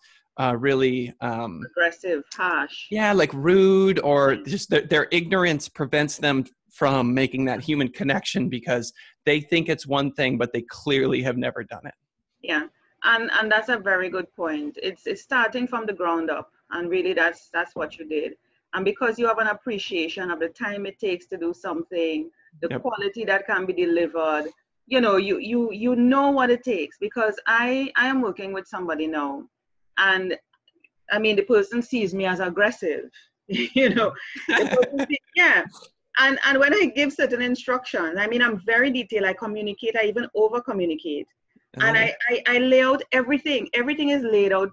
really aggressive, harsh. Yeah, like rude, or just their ignorance prevents them from making that human connection because they think it's one thing, but they clearly have never done it. Yeah, and that's a very good point. It's starting from the ground up, and really that's what you did. And because you have an appreciation of the time it takes to do something, the quality that can be delivered, you know what it takes. Because I am working with somebody now, and I mean, the person sees me as aggressive, the person and when I give certain instructions, I mean, I'm very detailed. I communicate, I even over communicate. And I lay out everything is laid out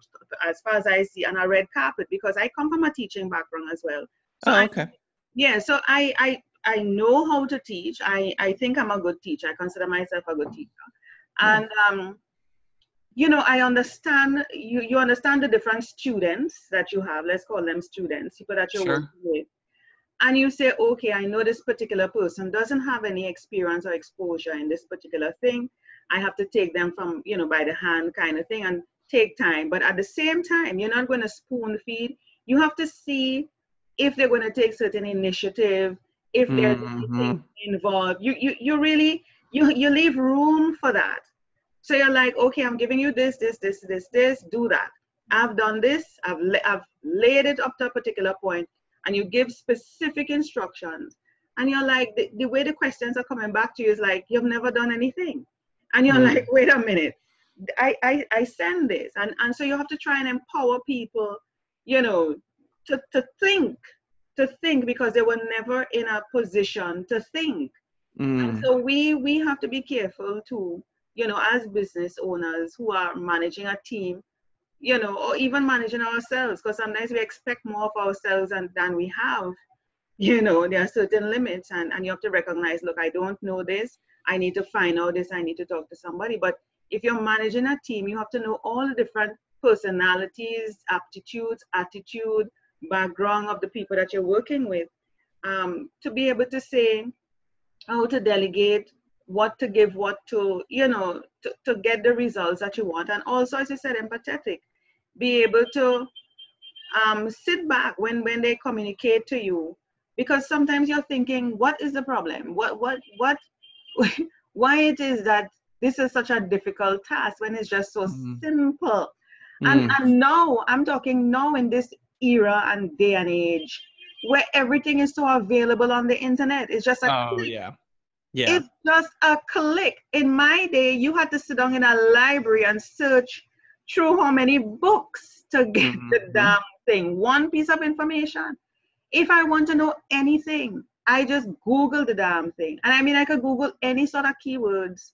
as far as I see on a red carpet, because I come from a teaching background as well. So so I know how to teach. I think I'm a good teacher. I consider myself a good teacher. And, I understand, you understand the different students that you have. Let's call them students, people that you're working with. And you say, okay, I know this particular person doesn't have any experience or exposure in this particular thing. I have to take them from, by the hand kind of thing and take time. But at the same time, you're not going to spoon feed. You have to see if they're going to take certain initiative, if there's anything involved. You really leave room for that. So you're like, okay, I'm giving you this, do that. I've done this, I've laid it up to a particular point, and you give specific instructions. And you're like, the way the questions are coming back to you is like, you've never done anything. And you're like, wait a minute, I send this. And so you have to try and empower people, to think, because they were never in a position to think. And so we have to be careful too, as business owners who are managing a team, or even managing ourselves, because sometimes we expect more of ourselves than we have. There are certain limits, and you have to recognize, look, I don't know this. I need to find out this. I need to talk to somebody. But if you're managing a team, you have to know all the different personalities, aptitudes, attitude, background of the people that you're working with, to be able to say how to delegate, what to give, what to, to get the results that you want. And also, as you said, empathetic, be able to sit back when they communicate to you, because sometimes you're thinking, what is the problem? Why it is that this is such a difficult task when it's just so simple. And now, I'm talking now in this era and day and age where everything is so available on the internet. It's just a click. It's just a click. In my day, you had to sit down in a library and search through how many books to get the damn thing. One piece of information. If I want to know anything, I just Google the damn thing. And I mean, I could Google any sort of keywords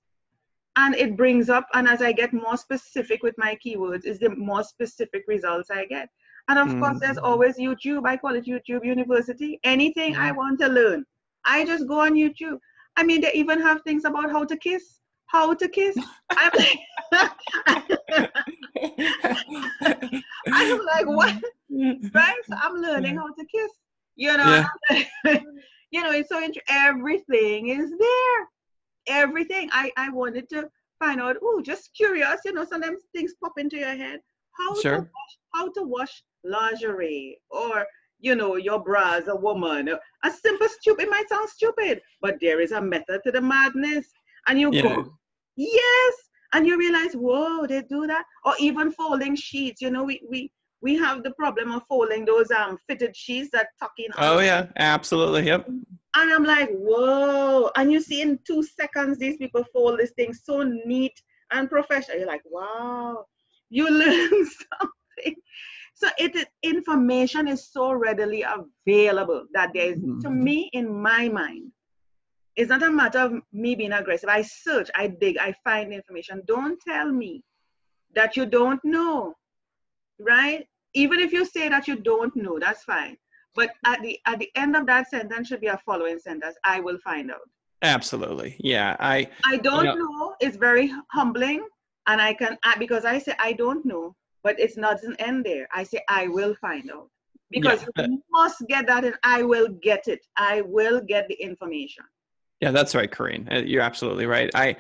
and it brings up, and as I get more specific with my keywords, is the more specific results I get. And of course, there's always YouTube. I call it YouTube University. Anything I want to learn, I just go on YouTube. I mean, they even have things about how to kiss. How to kiss. I'm like, what? Right? So I'm learning how to kiss. You know, you know, it's so everything is there. Everything. I wanted to find out. Oh, just curious. You know, sometimes things pop into your head. How to wash lingerie, or you know, your bra as a woman. A simple stupid, it might sound stupid, but there is a method to the madness. And you go, yes, and you realize, whoa, they do that. Or even folding sheets. You know, we have the problem of folding those fitted sheets that tuck in. Oh yeah, absolutely. Yep. And I'm like, whoa. And you see in 2 seconds, these people fold this thing so neat and professional. You're like, wow, you learn something. So information is so readily available that there is, to me, in my mind, it's not a matter of me being aggressive. I search, I dig, I find information. Don't tell me that you don't know, right? Even if you say that you don't know, that's fine. But at the end of that sentence should be a following sentence. I will find out. Absolutely. Yeah. I don't know. It's very humbling. And I can, because I say I don't know, but it's not an end there. I say I will find out. Because you must get that, and I will get it. I will get the information. Yeah, that's right, Corinne. You're absolutely right. I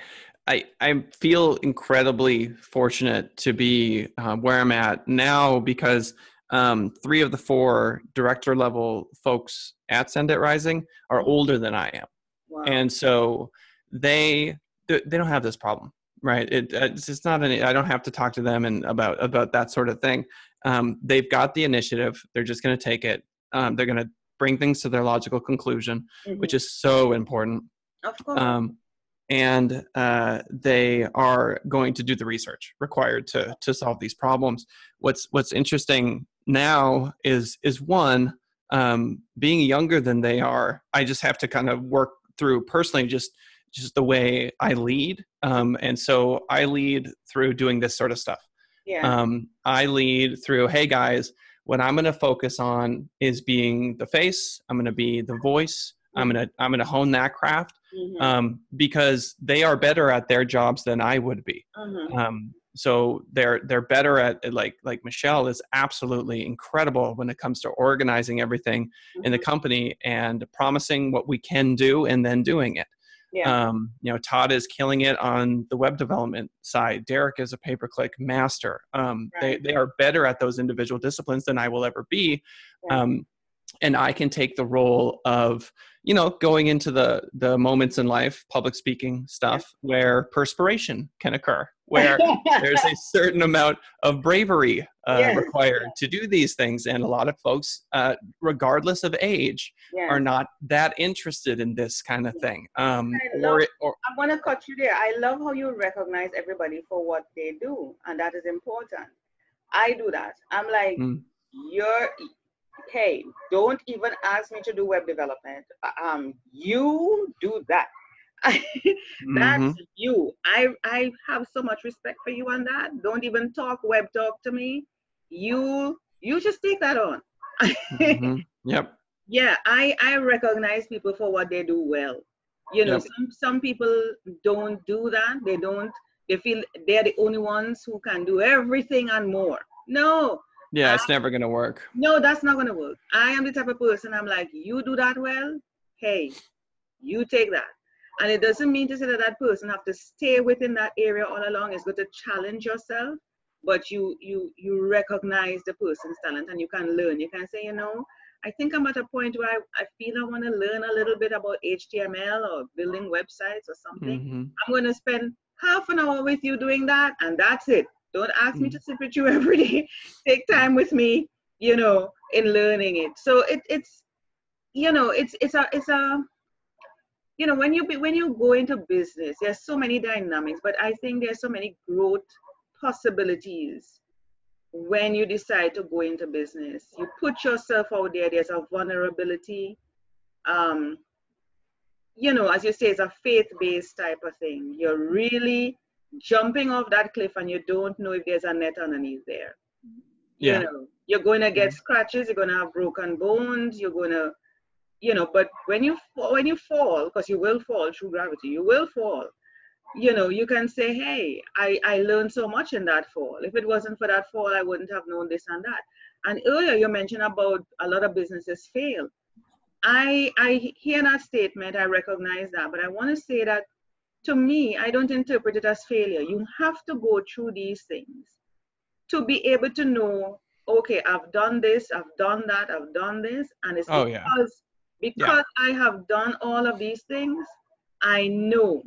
feel incredibly fortunate to be where I'm at now, because 3 of the 4 director level folks at Send It Rising are older than I am. Wow. And so they don't have this problem, right? It's just not I don't have to talk to them about that sort of thing. They've got the initiative. They're just going to take it. They're going to bring things to their logical conclusion, which is so important. Of course. And they are going to do the research required to solve these problems. What's interesting now is one, being younger than they are, I just have to kind of work through personally just the way I lead. And so I lead through doing this sort of stuff. Yeah. I lead through, hey guys, what I'm going to focus on is being the face. I'm going to be the voice. I'm going to hone that craft, because they are better at their jobs than I would be. So they're better at, like Michelle is absolutely incredible when it comes to organizing everything in the company and promising what we can do and then doing it. Yeah. You know, Todd is killing it on the web development side. Derek is a pay-per-click master. They are better at those individual disciplines than I will ever be. And I can take the role of, you know, going into the moments in life, public speaking stuff, where perspiration can occur, where there's a certain amount of bravery required to do these things. And a lot of folks, regardless of age, are not that interested in this kind of thing. I want to cut you there. I love how you recognize everybody for what they do. And that is important. I do that. I'm like, hey, don't even ask me to do web development. You do that. That's you. I have so much respect for you on that. Don't even talk web talk to me. You just take that on. Yep. Yeah, I recognize people for what they do well. You know, some people don't do that. They feel they're the only ones who can do everything and more. No. Yeah, it's never going to work. No, that's not going to work. I am the type of person, I'm like, you do that well, hey, you take that. And it doesn't mean to say that that person have to stay within that area all along. It's going to challenge yourself, but you recognize the person's talent and you can learn. You can say, you know, I think I'm at a point where I feel I want to learn a little bit about HTML or building websites or something. I'm going to spend half an hour with you doing that, and that's it. Don't ask me to sit with you every day. Take time with me, you know, in learning it. So it's you know, it's a you know, when you go into business, there's so many dynamics, but I think there's so many growth possibilities when you decide to go into business. You put yourself out there. There's a vulnerability. as you say, it's a faith-based type of thing. You're really jumping off that cliff and you don't know if there's a net underneath there. Yeah. You're going to get scratches, you're going to have broken bones, you're going to, but when you fall, because you will fall through gravity, you will fall, you can say, hey, I learned so much in that fall. If it wasn't for that fall, I wouldn't have known this and that. And earlier you mentioned about a lot of businesses fail. I hear that statement, I recognize that, but I want to say that to me, I don't interpret it as failure. You have to go through these things to be able to know, okay, I've done this, I've done that, I've done this, and it's because I have done all of these things, I know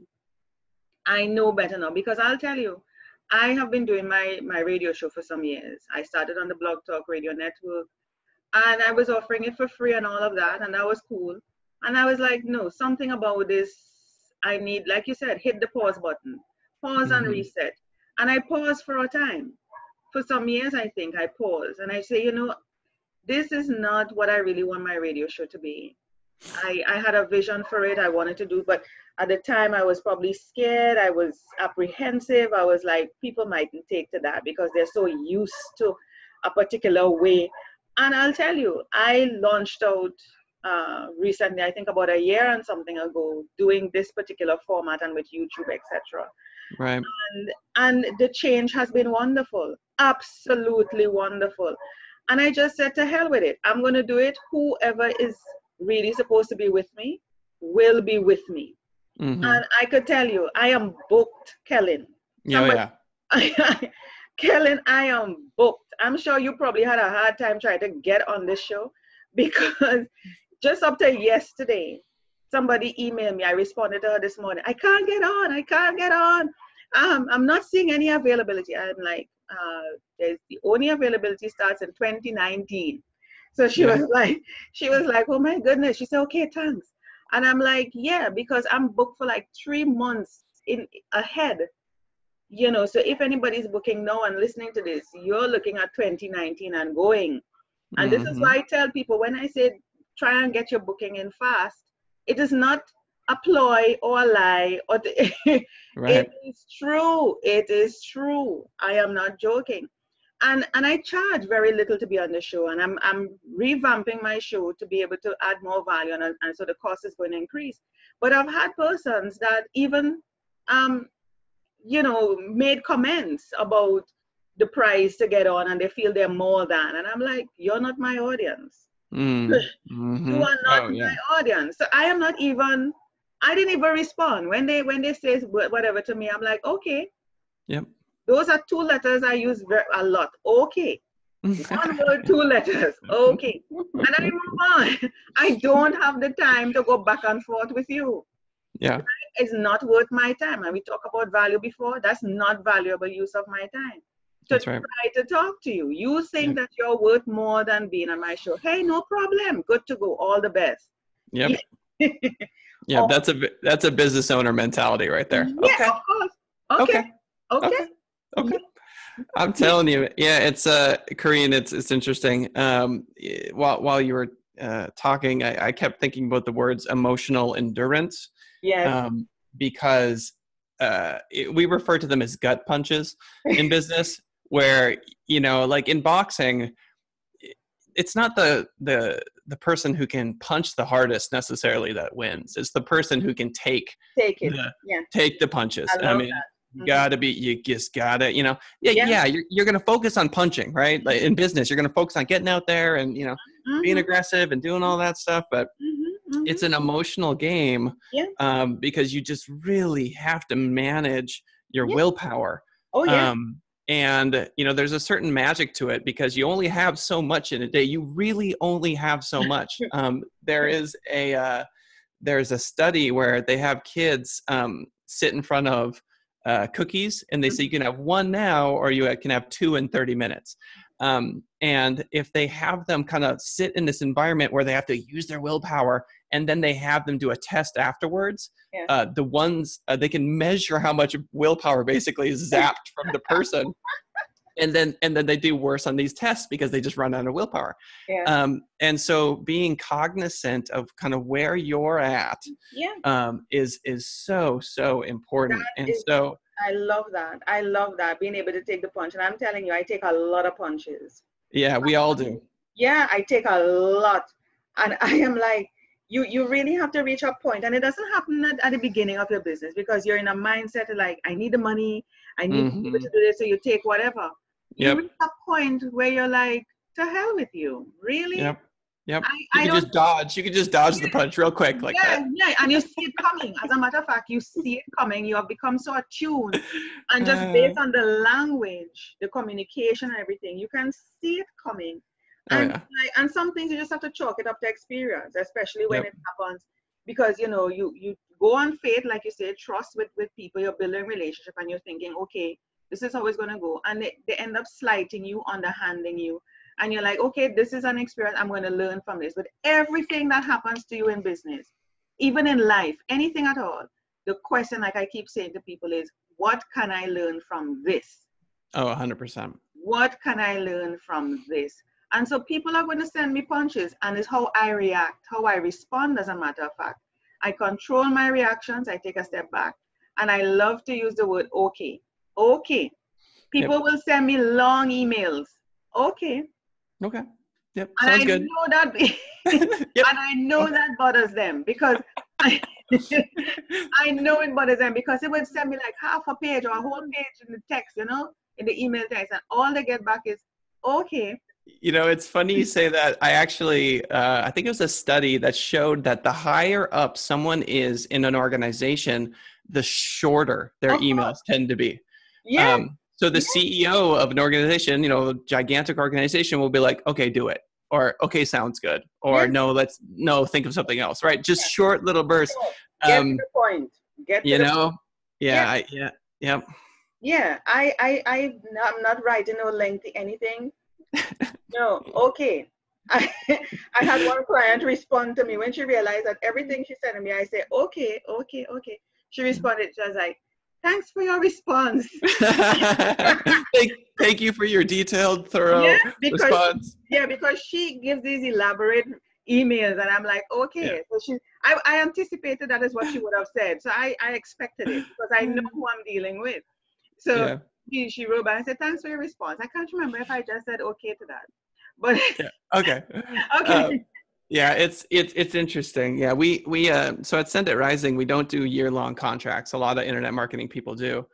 better now. Because I'll tell you, I have been doing my radio show for some years. I started on the Blog Talk Radio Network, and I was offering it for free and all of that, and that was cool. And I was like, no, something about this, I need, like you said, hit the pause button, pause and reset. And I paused for a time. For some years, I think I paused, and I say, this is not what I really want my radio show to be. I had a vision for it, I wanted to do, but at the time I was probably scared, I was apprehensive, I was like, people mightn't take to that because they're so used to a particular way. And I'll tell you, I launched out recently, I think about a year and something ago, doing this particular format and with YouTube, etc. Right. And the change has been wonderful, absolutely wonderful. And I just said, to hell with it. I'm going to do it. Whoever is really supposed to be with me will be with me. And I could tell you, I am booked, Kellen. Kellen, I am booked. I'm sure you probably had a hard time trying to get on this show, because just up to yesterday, somebody emailed me. I responded to her this morning. I can't get on. I'm not seeing any availability. I'm like, the only availability starts in 2019. So she was like, oh my goodness. She said, okay, thanks. And I'm like, yeah, because I'm booked for like 3 months ahead. So if anybody's booking now and listening to this, you're looking at 2019 and going. And this is why I tell people, when I say try and get your booking in fast, it is not a ploy or a lie. Right. It is true. I am not joking. And I charge very little to be on the show, and I'm revamping my show to be able to add more value, and so the cost is going to increase. But I've had persons that even made comments about the price to get on, and they feel they're more than, and I'm like, you're not my audience. You are not my audience. So I didn't even respond when they say whatever to me. I'm like, okay. Yep. Those are 2 letters I use a lot. Okay. 1 word, 2 letters. Okay. And I move on. I don't have the time to go back and forth with you. Yeah. It's not worth my time. And we talked about value before. That's not valuable use of my time. That's right. Try to talk to you. You think that you're worth more than being on my show. Hey, no problem. Good to go. All the best. Yep. Yeah, that's a business owner mentality right there. Yeah, okay. Of course. Okay. I'm telling you, it's Corinne. It's interesting. While you were talking, I kept thinking about the words emotional endurance. Yes. Because we refer to them as gut punches in business, where like in boxing, it's not the person who can punch the hardest necessarily that wins. It's the person who can take the punches. I mean, you just gotta, you're going to focus on punching, right? Like in business, you're going to focus on getting out there and, being aggressive and doing all that stuff. But it's an emotional game because you just really have to manage your willpower. Oh, yeah. And, there's a certain magic to it because you only have so much in a day. You really only have so much. There's a study where they have kids sit in front of cookies, and they say you can have 1 now or you can have 2 in 30 minutes. And if they have them kind of sit in this environment where they have to use their willpower, and then they have them do a test afterwards, the ones they can measure how much willpower basically is zapped from the person. and then they do worse on these tests because they just run out of willpower. Yeah. And so being cognizant of kind of where you're at Yeah. is so important. That And is, so I love that. I love that, being able to take the punch. And I'm telling you, I take a lot of punches. yeah, we all do. Yeah, I take a lot. And I am like, you really have to reach a point. And it doesn't happen at the beginning of your business, because you're in a mindset of like, I need the money, I need to be able to do this. So you take whatever. You Yep. reach a point where you're like, to hell with you. Really? Yep. Yep. I You don't can just dodge the punch real quick like yeah, that. yeah, and you see it coming. As a matter of fact, you see it coming. You have become so attuned, and just based on the language, the communication, and everything, you can see it coming. Oh, And yeah. and some things you just have to chalk it up to experience, especially when Yep. it happens, because you go on faith, like you say, trust with people. You're building relationship, and you're thinking, okay, this is how it's gonna go, and they end up slighting you, underhanding you. And you're like, okay, this is an experience. I'm going to learn from this. But everything that happens to you in business, even in life, anything at all, the question, like I keep saying to people, is what can I learn from this? Oh, 100%. What can I learn from this? And so people are going to send me punches, and it's how I react, how I respond, as a matter of fact. I control my reactions. I take a step back. And I love to use the word okay. Okay. People will send me long emails. Okay. Okay. Yep. And Sounds I good. know that, Yep. and I know that bothers them, because I know it bothers them, because it would send me like half a page or a whole page in the text, in the email text, and all they get back is, okay. You know, it's funny you say that. I actually, I think it was a study that showed that the higher up someone is in an organization, the shorter their Of emails course. tend to be. Yeah. So the CEO of an organization, a gigantic organization, will be like, okay, do it. Or, okay, sounds good. Or, Yes. no, think of something else, right? Just short little bursts. Get to the point. Get to the point. Yeah. Yeah. I'm not writing no lengthy anything. No. Okay. I had one client respond to me when she realized that everything she said to me, I said, okay. She responded, she was like, thanks for your response. Thank you for your detailed, thorough response. Yeah, because she gives these elaborate emails, and I'm like, okay. Yeah. So I anticipated that is what she would have said. So I expected it, because I know who I'm dealing with. So she wrote back and said, thanks for your response. I can't remember if I just said okay to that. But okay. Okay. Yeah, it's interesting. Yeah, we so at Send It Rising, we don't do year-long contracts. A lot of internet marketing people do.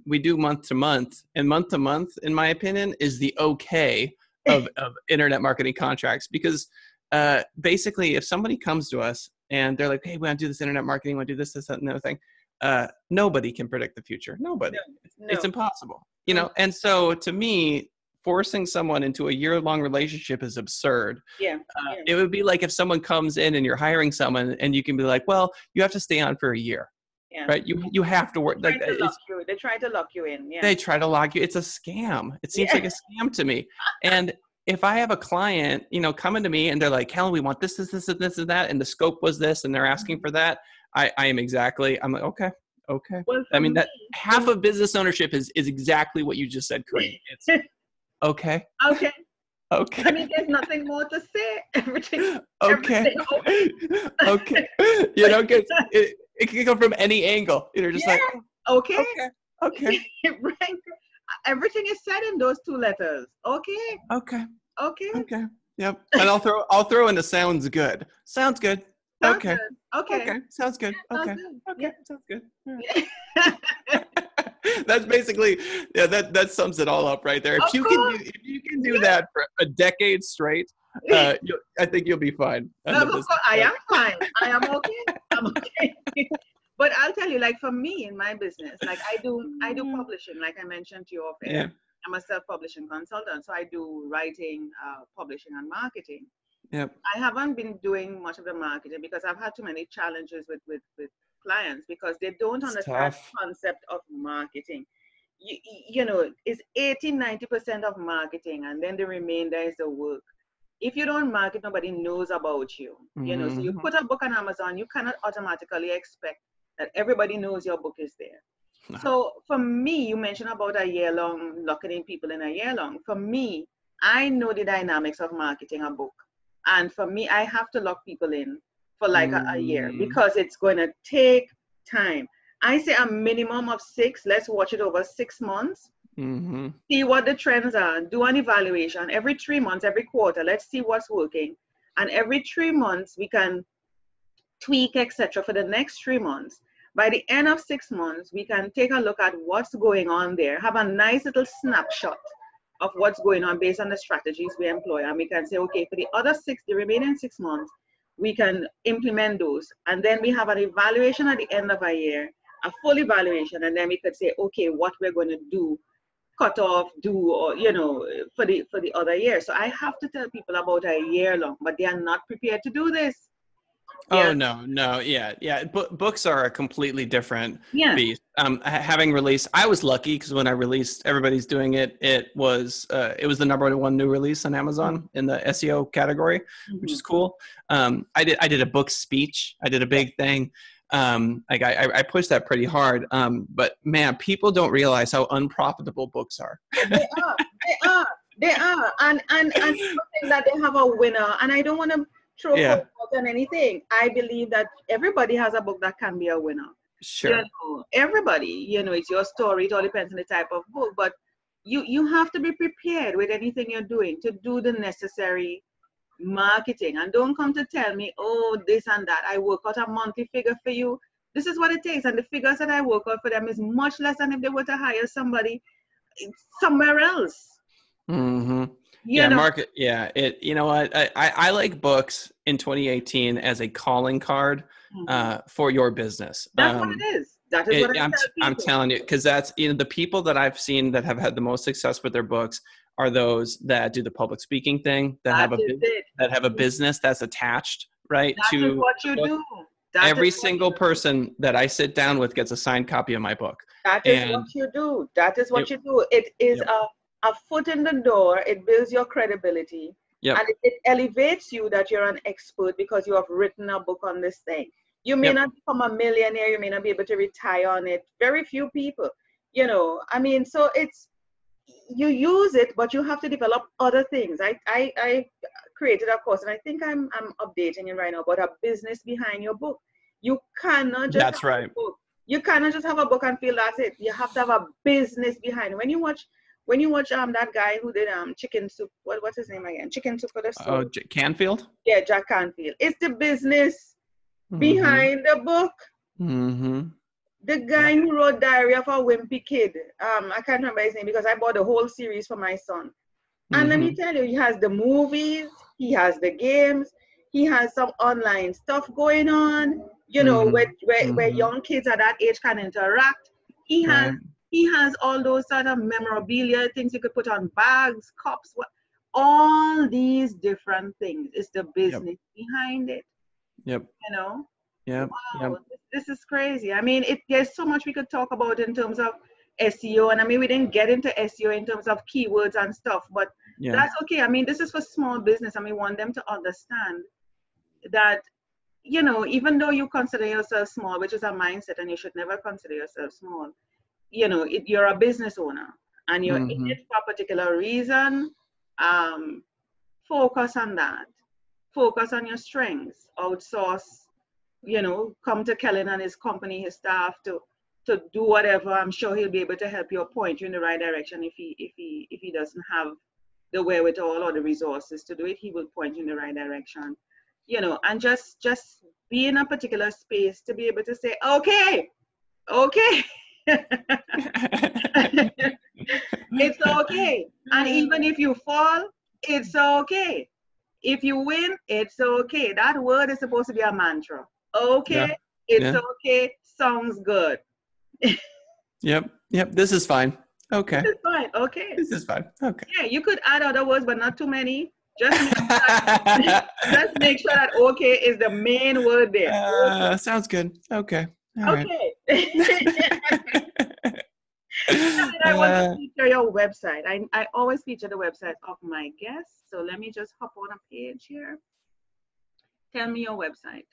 We do month to month, and month to month, in my opinion, is the okay of internet marketing contracts, because basically, if somebody comes to us and they're like, "Hey, we want to do this internet marketing, we want to do this, that, and the other thing," nobody can predict the future. Nobody. No. It's impossible. And so to me, forcing someone into a year-long relationship is absurd. Yeah. It would be like if someone comes in and you're hiring someone and you can be like, well, you have to stay on for a year. Yeah. Right? You have to work. They try to lock you in. Yeah. They try to lock you. It's a scam. It seems like a scam to me. And if I have a client, coming to me and they're like, Helen, we want this, and that, and the scope was this, and they're asking for that, I'm like, okay. Well, I mean, that half of business ownership is exactly what you just said, Corinne. It's okay. Okay. Okay. I mean, there's nothing more to say. Everything. Okay. Okay. It can come from any angle. Just like, okay. Okay. Right. Everything is said in those two letters. Okay. Okay. Okay. Yep. And I'll throw in the sounds good. Sounds good. Okay. Okay. Sounds good. Okay. Yeah. Sounds good. That's basically, that sums it all up right there. If you can do that for a decade straight, I think you'll be fine. I am fine. I am okay. I'm okay. But I'll tell you, like for me in my business, like I do publishing, like I mentioned to you off air. I'm a self-publishing consultant, so I do writing, publishing, and marketing. Yep. I haven't been doing much of the marketing because I've had too many challenges with clients, because they don't understand the concept of marketing. It's 80-90% of marketing, and then the remainder is the work. If you don't market, nobody knows about you. So you put a book on Amazon, you cannot automatically expect that everybody knows your book is there. So for me, you mentioned about a year long, locking in people in a year long. For me, I know the dynamics of marketing a book. And for me, I have to lock people in for like a year Mm, because it's going to take time. I say a minimum of 6. Let's watch it over 6 months. mm-hmm. See what the trends are. Do an evaluation every 3 months, every quarter. Let's see what's working. And every 3 months, we can tweak, etc. for the next 3 months. By the end of 6 months, we can take a look at what's going on there, have a nice little snapshot of what's going on based on the strategies we employ. And we can say, okay, for the other the remaining 6 months, we can implement those. And then we have an evaluation at the end of a year, a full evaluation. And then we could say, okay, what we're going to do, cut off, do, or, for the other year. So I have to tell people about a year long, but they are not prepared to do this. Oh Yeah. no, yeah. Books are a completely different Yeah. beast. Having released, I was lucky because when I released, everybody's doing it. It was the #1 new release on Amazon in the SEO category, which is cool. I did a book speech. I did a big thing. I pushed that pretty hard. But man, people don't realize how unprofitable books are. They are. They are. And people think that they have a winner. And I don't want to throw Yeah, cold water on anything. I believe that everybody has a book that can be a winner. sure. Everybody, it's your story. It all depends on the type of book. But you have to be prepared with anything you're doing to do the necessary marketing. And don't come to tell me, oh, this and that. I work out a monthly figure for you. This is what it takes. And the figures that I work out for them is much less than if they were to hire somebody somewhere else. Mm-hmm. You Yeah, know, market. Yeah, you know what? I like books in 2018 as a calling card for your business. that's what it is. That is what I tell I'm people. telling you, because that's the people that I've seen that have had the most success with their books are those that do the public speaking thing, that That is it. have a business that's attached, right, That is to what the you book. do. That is Every what single person that I sit down with gets a signed copy of my book. that is what And you do. That is what it, you do. It is yep, a foot in the door. It builds your credibility. And yep, it elevates you that you're an expert because you have written a book on this thing. You may yep. not become a millionaire, you may not be able to retire on it. Very few people, so you use it, but you have to develop other things. I created a course, and I think I'm updating it right now, about a business behind your book. You cannot just have That's right. a book. You cannot just have a book and feel that's it. You have to have a business behind it. When you watch that guy who did Chicken Soup, what's his name again? Chicken Soup for the Soul. Oh, Canfield. Yeah, Jack Canfield. It's the business Mm-hmm. behind the book. Mm-hmm. The guy who wrote Diary of a Wimpy Kid. I can't remember his name because I bought the whole series for my son. And let me Mm-hmm. tell you, he has the movies, he has the games, he has some online stuff going on, Mm-hmm. where Mm-hmm. young kids at that age can interact. He has Right. he has all those sort of memorabilia, things you could put on bags, cups, all these different things. It's the Yep. business behind it, Yep. you know. Yep. Yep. Wow, this is crazy. I mean, there's so much we could talk about in terms of SEO, and I mean, we didn't get into SEO in terms of keywords and stuff, but Yeah. that's okay. I mean, this is for small business, and we want them to understand that, even though you consider yourself small, which is a mindset, and you should never consider yourself small, you're a business owner, and you're in Mm-hmm. it for a particular reason. Um, Focus on that. Focus on your strengths. Outsource, come to Kellen and his company, his staff, to do whatever. I'm sure he'll be able to help you or point you in the right direction. If he doesn't have the wherewithal or the resources to do it, he will point you in the right direction. And just be in a particular space to be able to say, okay, it's okay. And even if you fall, it's okay. If you win, it's okay. That word is supposed to be a mantra. Yeah. Okay, it's Yeah. okay, sounds good. Yep. Yep. This is fine. Okay. It's fine, okay. This is fine. Okay. Yeah, you could add other words, but not too many. Just make sure that, just make sure that okay is the main word there. Okay. Sounds good. Okay. All right. Okay. And I want to feature your website. I always feature the website of my guests. So let me just hop on a page here. Tell me your website.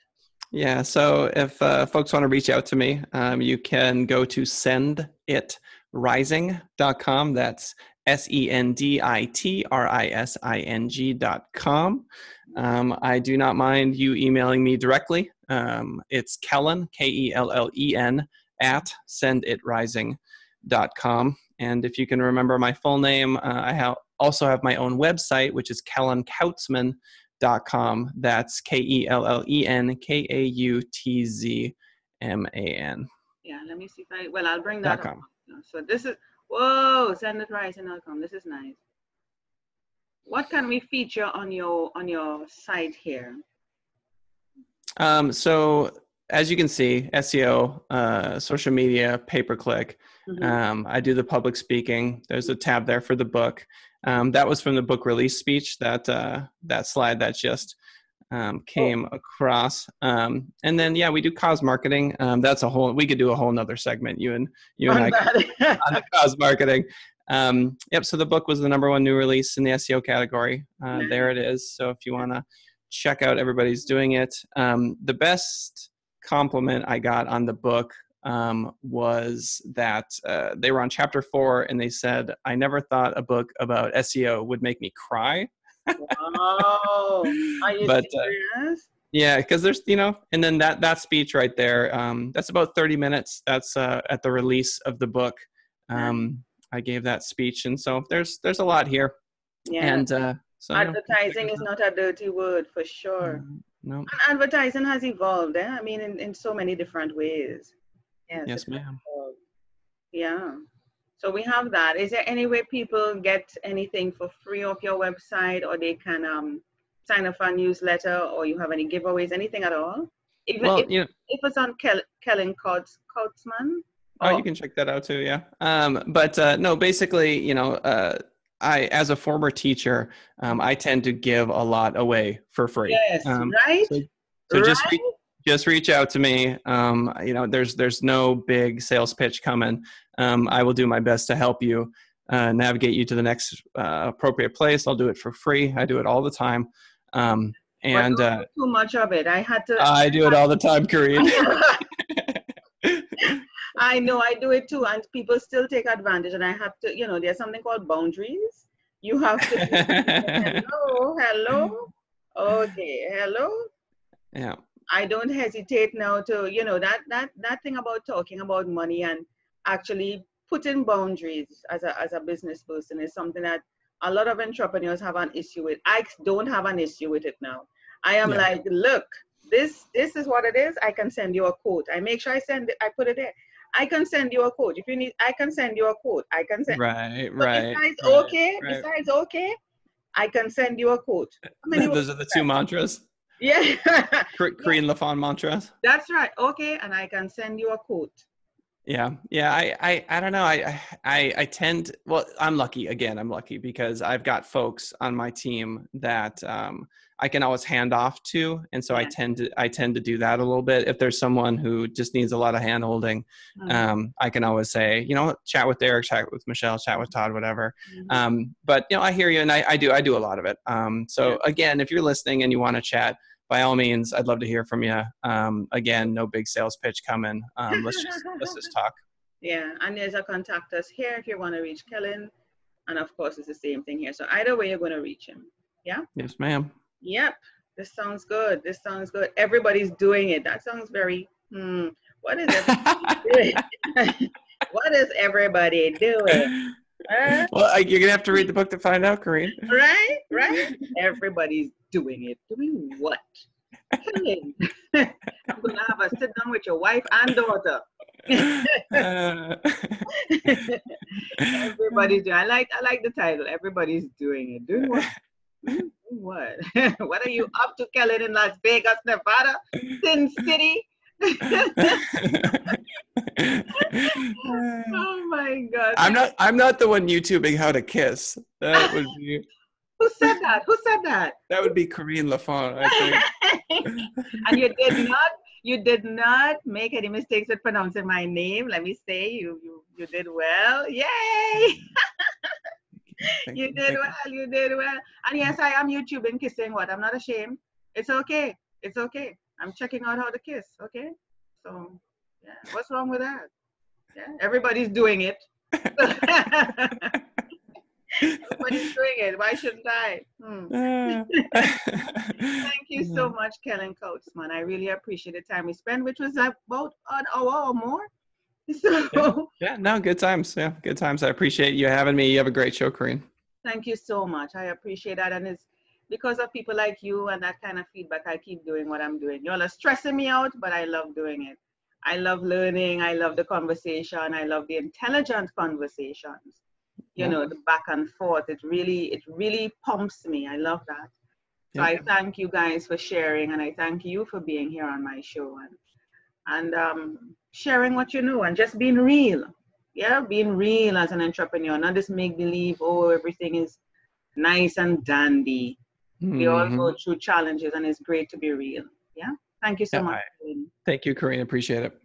Yeah. So if folks want to reach out to me, you can go to senditrising.com. That's senditrising.com. I do not mind you emailing me directly. It's Kellen, Kellen, at senditrising.com. And if you can remember my full name, I also have my own website, which is kellenkautzman.com. That's KellenKautzman. Yeah, let me see if I'll bring that up. So this is, whoa, senditrising.com. This is nice. What can we feature on your site here? So as you can see, SEO, social media, pay-per-click. I do the public speaking. There's a tab there for the book. That was from the book release speech, that slide that just came across. And then, yeah, we do cause marketing. We could do a whole nother segment, you and I on the cause marketing. Yep. So the book was the #1 new release in the SEO category. There it is. So if you want to check out everybody's doing it. The best compliment I got on the book was that they were on chapter 4 and they said, I never thought a book about SEO would make me cry. Wow. Are you serious? Yeah, because there's, and then that speech right there, that's about 30 minutes. That's at the release of the book. I gave that speech. And so there's a lot here. Yeah. And so advertising is not a dirty word, for sure. No. And advertising has evolved, I mean, in so many different ways. Yes, ma'am. Yeah. So we have that. Is there any way people get anything for free off your website, or they can sign up for a newsletter, or you have any giveaways, anything at all? Even if it's on Kellen Kautzman. Oh, you can check that out too, yeah. But no, basically, I, as a former teacher, I tend to give a lot away for free. Yes, right? So just reach out to me. There's no big sales pitch coming. I will do my best to help you navigate you to the next appropriate place. I'll do it for free. I do it all the time. And don't do too much of it. I do it all the time, Kareen. I know, I do it too, and people still take advantage, and I have to, there's something called boundaries. You have to hello, okay, hello. Yeah. I don't hesitate now to, that thing about talking about money and actually putting boundaries as a business person is something that a lot of entrepreneurs have an issue with. I don't have an issue with it now. I am like, look, this is what it is. I can send you a quote. I make sure I put it there. I can send you a quote. If you need, I can send you a quote. I can send. Right. Besides, okay, I can send you a quote. Those are the two mantras. Yeah. Korean Lafon mantras. That's right. Okay, and I can send you a quote. Yeah. I don't know. I tend. Well, I'm lucky. Again, I'm lucky because I've got folks on my team that I can always hand off to, and so I tend to do that a little bit. If there's someone who just needs a lot of hand holding, I can always say, chat with Derek, chat with Michelle, chat with Todd, whatever. But I hear you, and I do a lot of it. So again, if you're listening and you want to chat, by all means, I'd love to hear from you. Again, no big sales pitch coming. Let's just talk. Yeah, and there's a contact us here if you want to reach Kellen, and of course it's the same thing here. So either way, you're going to reach him. Yeah. Yes, ma'am. Yep. This sounds good. Everybody's doing it. That sounds very. What is it? What is everybody doing? Well, you're gonna have to read the book to find out, Kareen. Right. Everybody's doing it. Doing what? Killing. I'm gonna have a sit down with your wife and daughter. Everybody's doing. I like the title. Everybody's doing it. Doing what? What? What are you up to, Kellen, in Las Vegas, Nevada, Sin City? Oh my God! I'm not the one YouTubing how to kiss. That would be. Who said that? That would be Korean Lafon, I think. And you did not make any mistakes with pronouncing my name. Let me say you did well. Yay! You did well. And yes, I am YouTubing kissing what? I'm not ashamed. It's okay. I'm checking out how to kiss. Okay. So yeah, what's wrong with that? Yeah, everybody's doing it. Everybody's doing it. Why shouldn't I? Thank you so much, Kellen Coatsman. I really appreciate the time we spent, which was about an hour or more. So yeah, no, good times. Yeah, good times. I appreciate you having me. You have a great show, Corinne. Thank you so much. I appreciate that. And it's because of people like you and that kind of feedback, I keep doing what I'm doing. Y'all are stressing me out, but I love doing it. I love learning. I love the conversation. I love the intelligent conversations. You know, the back and forth. It really pumps me. I love that. So I thank you guys for sharing, and I thank you for being here on my show and sharing what you know and just being real. Yeah, being real as an entrepreneur, not just make believe, oh, everything is nice and dandy. We all go through challenges, and it's great to be real. Yeah. Thank you so much. Thank you, Corinne. Appreciate it.